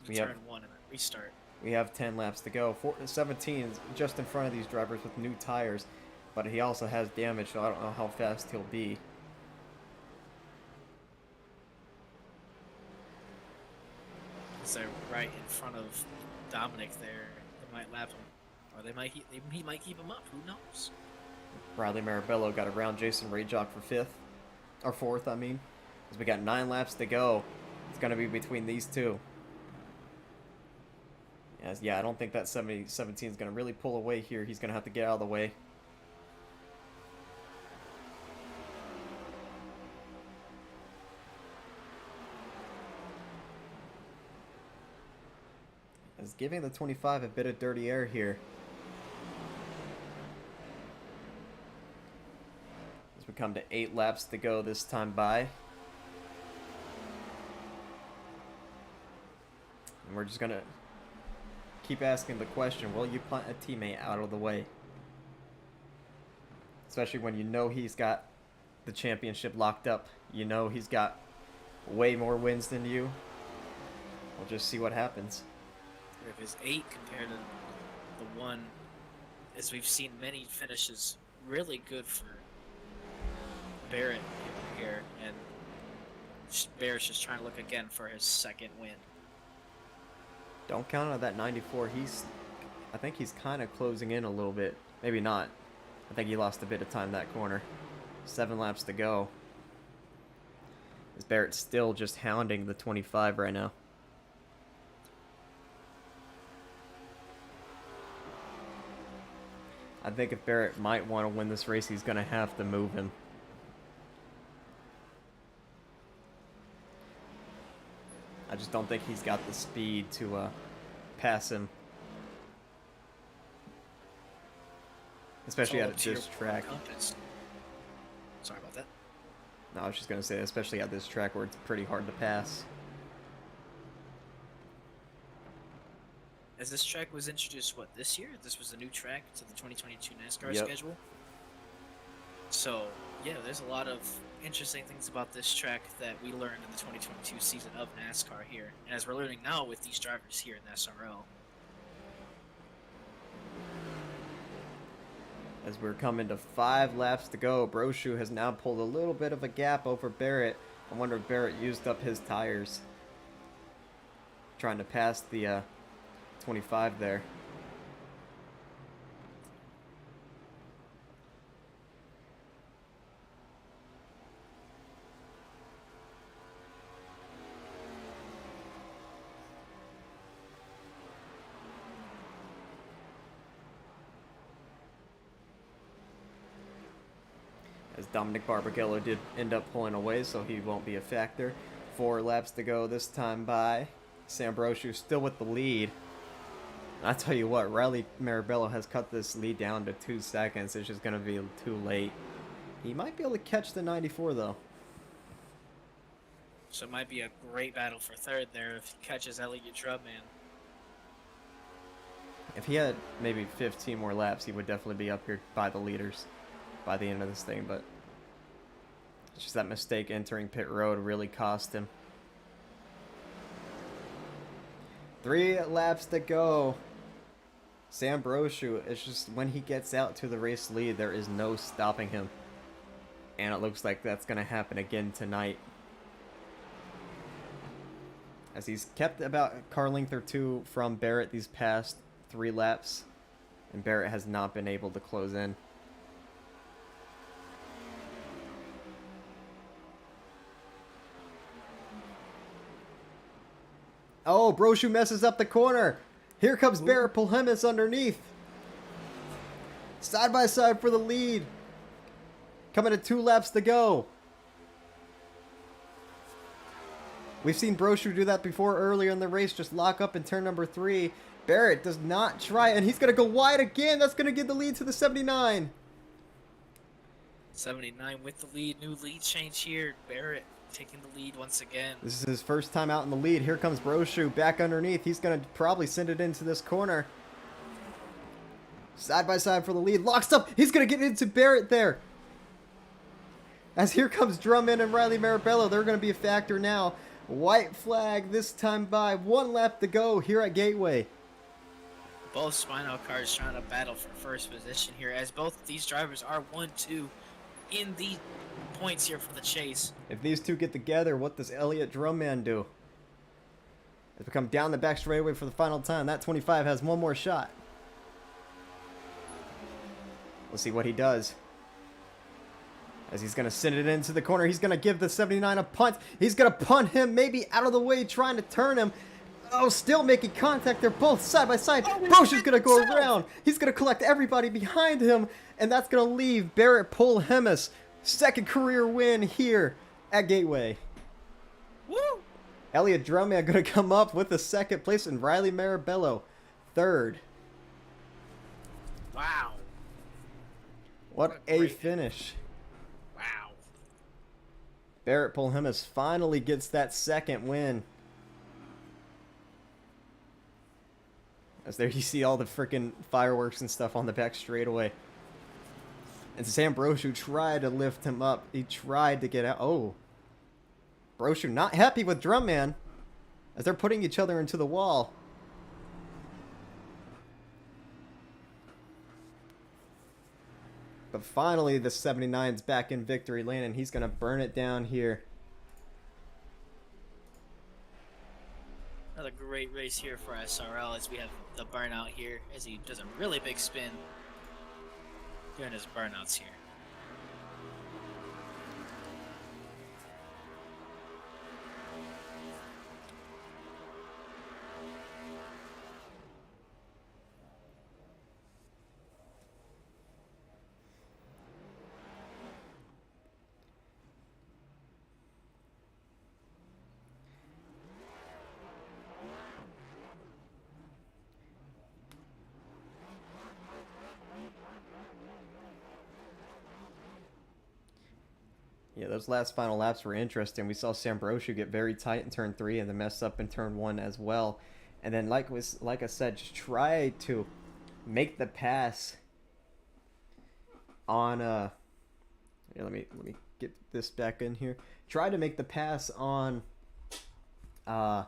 turn 1 and then restart. We have 10 laps to go. 17 is just in front of these drivers with new tires, but he also has damage, so I don't know how fast he'll be. As they're right in front of Dominic there, they might lap him. Or he might keep him up. Who knows? Riley Marabello got around Jason Rayjock for 5th. Or 4th, I mean. As we got 9 laps to go. It's going to be between these two. Yeah, I don't think that 17 is going to really pull away here. He's going to have to get out of the way. As giving the 25 a bit of dirty air here. We come to 8 laps to go this time by. And we're just going to keep asking the question, will you punt a teammate out of the way? Especially when you know he's got the championship locked up. You know he's got way more wins than you. We'll just see what happens. If his 8 compared to the 1, as we've seen many finishes really good for Barrett here, and Barrett's just trying to look again for his 2nd win. Don't count on that 94. I think he's kind of closing in a little bit. Maybe not. I think he lost a bit of time that corner. 7 laps to go. Is Barrett still just hounding the 25 right now? I think if Barrett might want to win this race, he's going to have to move him. I just don't think he's got the speed to pass him. Especially at this track. Sorry about that. No, I was just going to say, especially at this track where it's pretty hard to pass. As this track was introduced, this year? This was a new track to the 2022 NASCAR Yep. schedule. So, yeah, there's a lot of interesting things about this track that we learned in the 2022 season of NASCAR here. And as we're learning now with these drivers here in SRL. As we're coming to 5 laps to go, Brochu has now pulled a little bit of a gap over Barrett. I wonder if Barrett used up his tires. Trying to pass the 25 there. As Dominic Barbagallo did end up pulling away, so he won't be a factor. 4 laps to go this time by. Sam Brochu still with the lead. And I tell you what, Riley Marabello has cut this lead down to 2 seconds. It's just going to be too late. He might be able to catch the 94, though. So it might be a great battle for 3rd there if he catches Elliott Drumman. If he had maybe 15 more laps, he would definitely be up here by the leaders by the end of this thing, but it's just that mistake entering pit road really cost him. 3 laps to go. Sam Broshu, it's just when he gets out to the race lead, there is no stopping him. And it looks like that's going to happen again tonight. As he's kept about a car length or 2 from Barrett these past 3 laps. And Barrett has not been able to close in. Oh, Broshu messes up the corner. Here comes Barrett Polhemus underneath. Side by side for the lead. Coming to 2 laps to go. We've seen Broshu do that before earlier in the race. Just lock up in turn number 3. Barrett does not try, and he's going to go wide again. That's going to give the lead to the 79. 79 with the lead. New lead change here. Barrett taking the lead once again. This is his first time out in the lead. Here comes Broshu back underneath. He's going to probably send it into this corner. Side by side for the lead. Locks up. He's going to get into Barrett there. As here comes Drummond and Riley Marabello. They're going to be a factor now. White flag this time by. 1 lap to go here at Gateway. Both Spino cars trying to battle for first position here, as both of these drivers are 1-2 in the points here for the chase. If these two get together, what does Elliott Drumman do? As we come down the back straightaway for the final time, that 25 has one more shot. We'll see what he does. As he's going to send it into the corner, he's going to give the 79 a punt. He's going to punt him maybe out of the way, trying to turn him. Oh, still making contact. They're both side by side. Broshu's going to go around. He's going to collect everybody behind him, and that's going to leave Barrett Polhemus. Second career win here at Gateway. Woo! Elliott Drumman going to come up with the 2nd place, and Riley Marabello 3rd. Wow. What a finish. Wow. Barrett Polhemus finally gets that 2nd win. As there you see all the freaking fireworks and stuff on the back straightaway. And Sam Broshu tried to lift him up. He tried to get out. Oh. Broshu not happy with Drumman. As they're putting each other into the wall. But finally the 79's back in victory lane, and he's going to burn it down here. Another great race here for SRL, as we have the burnout here as he does a really big spin during his burnouts here. Yeah, those last final laps were interesting. We saw Sam Broshu get very tight in turn 3 and then mess up in turn 1 as well. And then, like I said, just try to make the pass on yeah, let me get this back in here. Try to make the pass on the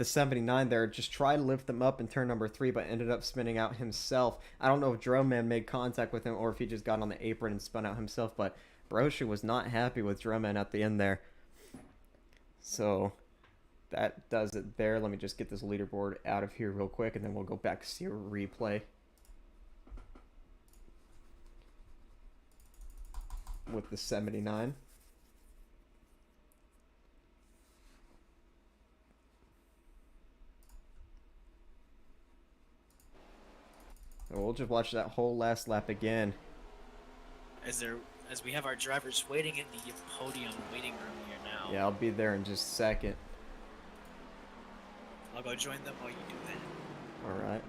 79 there. Just try to lift them up in turn number 3, but ended up spinning out himself. I don't know if Drumman made contact with him or if he just got on the apron and spun out himself, but Broshu was not happy with Drumman at the end there. So that does it there. Let me just get this leaderboard out of here real quick, and then we'll go back to see a replay with the 79. And we'll just watch that whole last lap again. As we have our drivers waiting in the podium waiting room here now. Yeah, I'll be there in just a second. I'll go join them while you do that. Alright.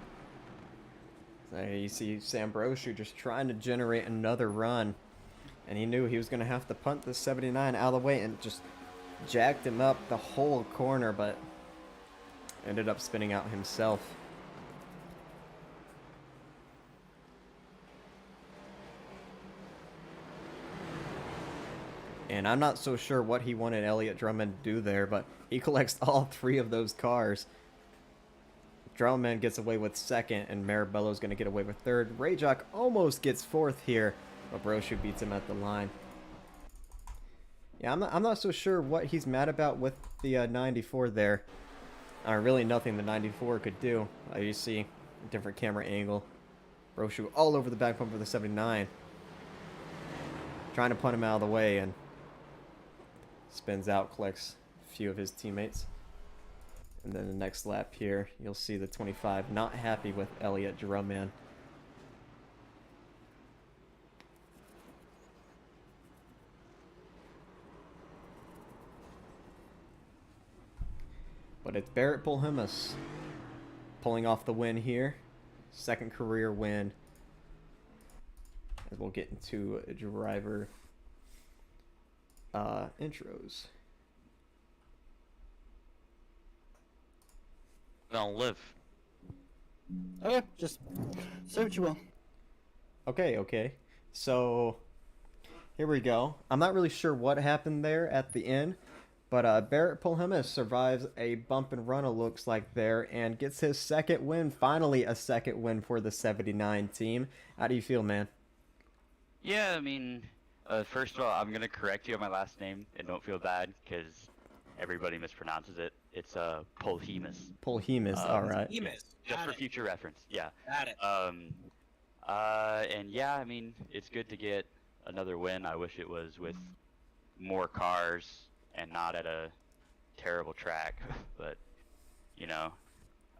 So you see Sam Broshu just trying to generate another run. And he knew he was going to have to punt the 79 out of the way, and just jacked him up the whole corner, but ended up spinning out himself. And I'm not so sure what he wanted Elliott Drummond to do there, but he collects all 3 of those cars. Drummond gets away with second, and Marabello's going to get away with third. Rayjock almost gets fourth here, but Broshu beats him at the line. Yeah, I'm not so sure what he's mad about with the 94 there. Really nothing the 94 could do. You see, different camera angle. Broshu all over the back bumper of the 79. Trying to punt him out of the way, and spins out, collects a few of his teammates. And then the next lap here, you'll see the 25 not happy with Elliott Drummond. But it's Barrett Polhemus pulling off the win here. Second career win. As we'll get into driver intros. Don't live. Okay, just say what you will. Okay. So, here we go. I'm not really sure what happened there at the end, but Barrett Polhemus survives a bump and run, it looks like there, and gets his second win. Finally, a second win for the 79 team. How do you feel, man? Yeah, I mean, first of all, I'm gonna correct you on my last name, and don't feel bad, because everybody mispronounces it. It's Polhemus. Polhemus, alright. Just for future reference, yeah. Got it. And yeah, I mean, it's good to get another win. I wish it was with more cars and not at a terrible track, but, you know.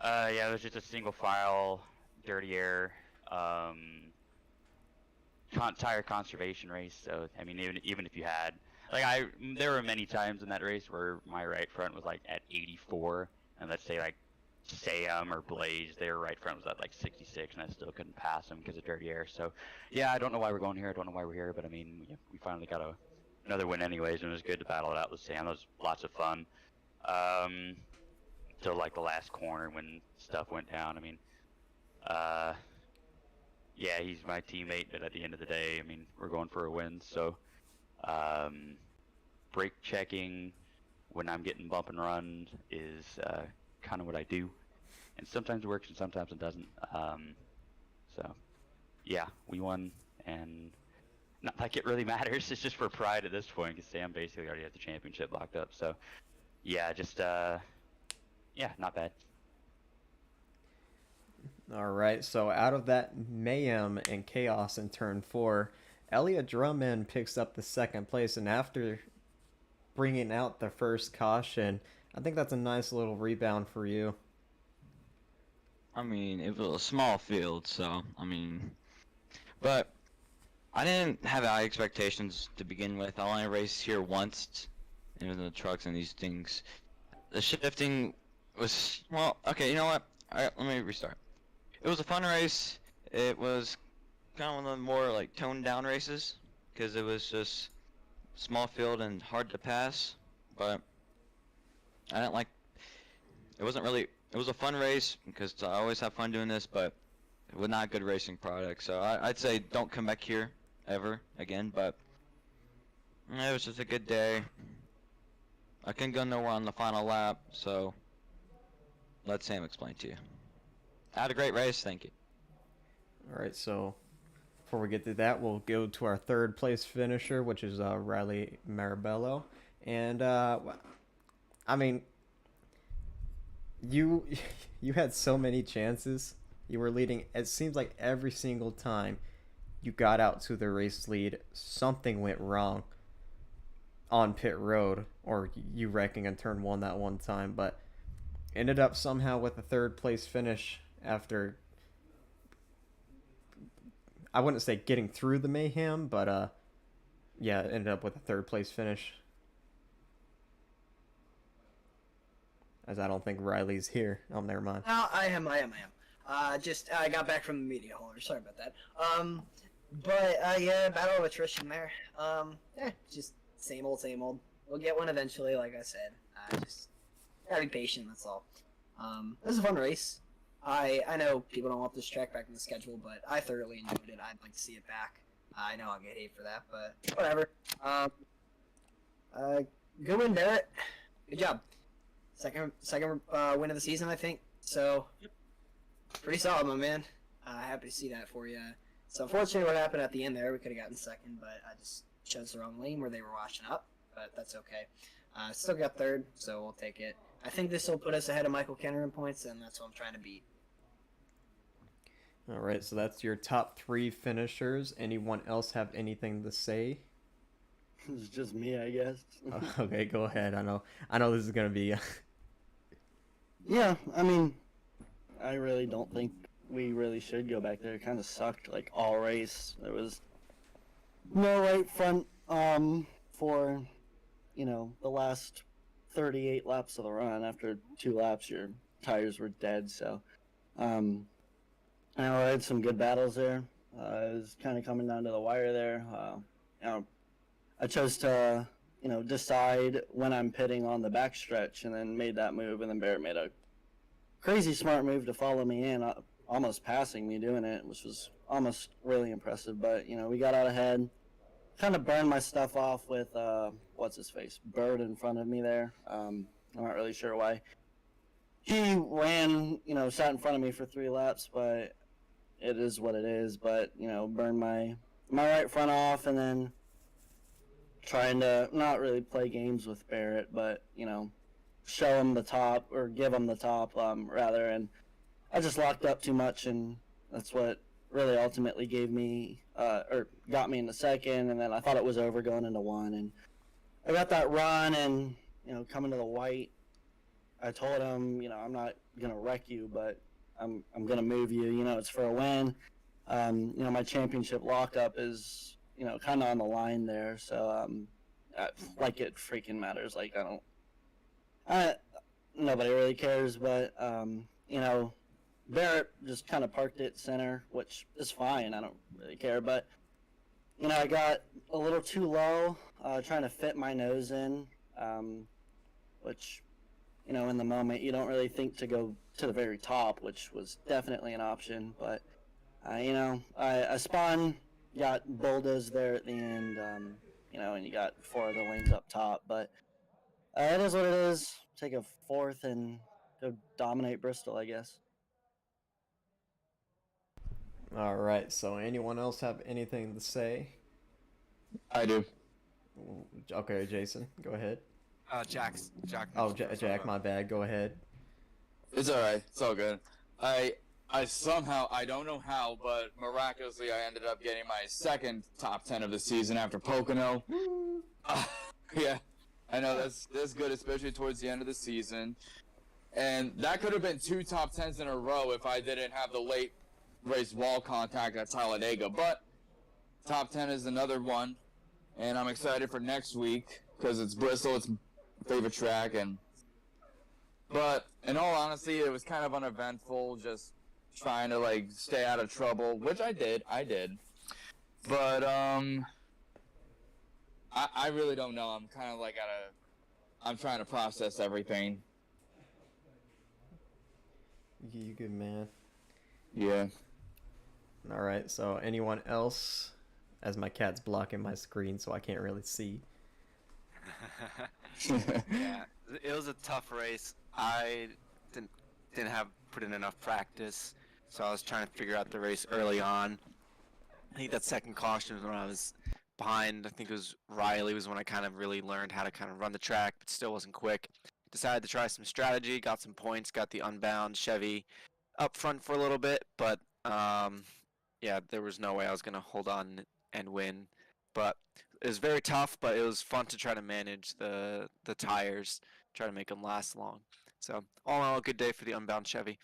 Yeah, it was just a single file, dirty air, tire conservation race, so, I mean, even if you had, like, there were many times in that race where my right front was, like, at 84, and let's say, like, Sam or Blaze, their right front was at, like, 66, and I still couldn't pass them because of dirty air, so, yeah, I don't know why we're going here, I don't know why we're here, but, I mean, we finally got another win anyways, and it was good to battle it out with Sam. It was lots of fun, till, like, the last corner when stuff went down. I mean, yeah, he's my teammate, but at the end of the day, I mean, we're going for a win, so, brake checking when I'm getting bump and run is kind of what I do, and sometimes it works and sometimes it doesn't. So yeah, we won, and not like it really matters. It's just for pride at this point because Sam basically already has the championship locked up. So yeah, just yeah, not bad. All right, so out of that mayhem and chaos in turn 4, Elliott Drummond picks up the second place, and after bringing out the first caution, I think that's a nice little rebound for you. I mean, it was a small field, so, I mean, but I didn't have high expectations to begin with. I only raced here once, in the trucks and these things. The shifting was, well, okay, you know what? Alright, let me restart. It was a fun race. It was kind of one of the more, like, toned down races, because it was just small field and hard to pass, but I didn't like, it wasn't really, it was a fun race because I always have fun doing this, but it was not a good racing product, so I'd say don't come back here ever again, but it was just a good day. I couldn't go nowhere on the final lap, so let Sam explain to you. I had a great race, thank you. All right, so before we get to that, we'll go to our third place finisher, which is Riley Marabello. And I mean, you had so many chances. You were leading. It seems like every single time you got out to the race lead, something went wrong on pit road, or you wrecking in turn 1 that one time, but ended up somehow with a third place finish after, I wouldn't say getting through the mayhem, but yeah, ended up with a third place finish. As I don't think Riley's here. Oh, never mind. No, I am. Just, I got back from the media holder. Sorry about that. But, yeah, battle of attrition there. Just same old, same old. We'll get one eventually, like I said. Just gotta be patient, that's all. It was a fun race. I know people don't want this track back in the schedule, but I thoroughly enjoyed it. I'd like to see it back. I know I'll get hate for that, but whatever. Good win, Barrett. Good job. Second win of the season, I think. So, pretty solid, my man. Happy to see that for you. So, unfortunately, what happened at the end there, we could have gotten second, but I just chose the wrong lane where they were washing up. But that's okay. Still got third, so we'll take it. I think this will put us ahead of Michael Kenner in points, and that's what I'm trying to beat. All right, so that's your top 3 finishers. Anyone else have anything to say? It's just me, I guess. Okay, go ahead. I know this is gonna be. Yeah, I mean, I really don't think we really should go back there. It kind of sucked, like, all race. There was no right front for, the last 38 laps of the run. After 2 laps, your tires were dead, so I know I had some good battles there. It was kind of coming down to the wire there. I chose to, decide when I'm pitting on the backstretch, and then made that move, and then Barrett made a crazy smart move to follow me in, almost passing me doing it, which was almost really impressive. But, we got out ahead, kind of burned my stuff off with, what's-his-face, Bird in front of me there. I'm not really sure why. He ran, sat in front of me for 3 laps, but it is what it is. But, burned my right front off, and then trying to not really play games with Barrett, but, show him the top, or give him the top, rather. And I just locked up too much, and that's what really ultimately gave me, or got me into second. And then I thought it was over going into 1. And I got that run, and, coming to the white, I told him, I'm not going to wreck you, but I'm going to move you. It's for a win. My championship lockup is, kind of on the line there. So, like, it freaking matters. Like, nobody really cares, but, Barrett just kind of parked it center, which is fine. I don't really care, but, I got a little too low, trying to fit my nose in, which, in the moment you don't really think to go to the very top, which was definitely an option, but, I spun, got bulldozed there at the end, and you got 4 of the lanes up top, but it is what it is. Take a 4th and go dominate Bristol, I guess. All right. So, anyone else have anything to say? I do. Okay, Jason, go ahead. Jack. Oh, Jack, my bad. Go ahead. It's alright. It's all good. I somehow, I don't know how, but miraculously I ended up getting my second top 10 of the season after Pocono. Yeah, I know that's good, especially towards the end of the season. And that could have been 2 top 10s in a row if I didn't have the late race wall contact at Talladega. But top 10 is another one, and I'm excited for next week because it's Bristol, it's my favorite track. But in all honesty, it was kind of uneventful, just trying to stay out of trouble, which I did. But I really don't know. I'm kind of I'm trying to process everything. You good, man. Yeah. All right. So, anyone else? As my cat's blocking my screen, so I can't really see. Yeah, it was a tough race. I didn't have put in enough practice, so I was trying to figure out the race early on. I think that second caution was when I was behind. I think it was Riley was when I kind of really learned how to kind of run the track, but still wasn't quick. Decided to try some strategy, got some points, got the unbound Chevy up front for a little bit, but yeah, there was no way I was gonna hold on and win. But it was very tough, but it was fun to try to manage the tires, try to make them last long. So all in all, a good day for the unbound Chevy.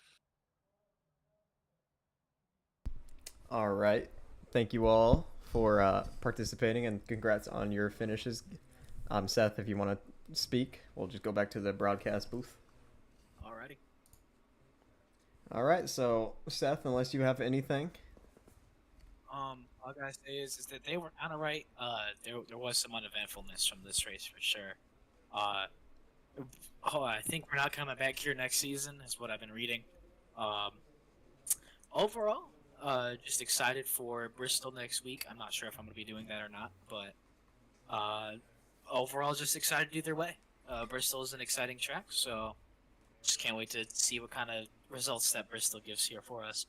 All right. Thank you all for participating, and congrats on your finishes. Seth, if you want to speak, we'll just go back to the broadcast booth. Alrighty. All right. So, Seth, unless you have anything. All I gotta say is that they were kind of right. There was some uneventfulness from this race for sure. I think we're not coming back here next season, is what I've been reading. Overall, just excited for Bristol next week. I'm not sure if I'm gonna be doing that or not, but overall, just excited either way. Bristol is an exciting track, so just can't wait to see what kind of results that Bristol gives here for us.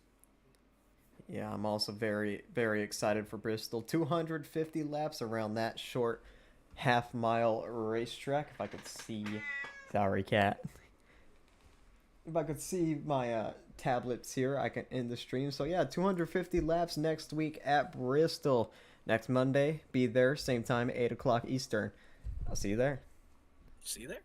Yeah, I'm also very, very excited for Bristol. 250 laps around that short half-mile racetrack. If I could see... Sorry, cat. If I could see my tablets here, I can end the stream. So yeah, 250 laps next week at Bristol. Next Monday, be there, same time, 8 o'clock Eastern. I'll see you there. See you there.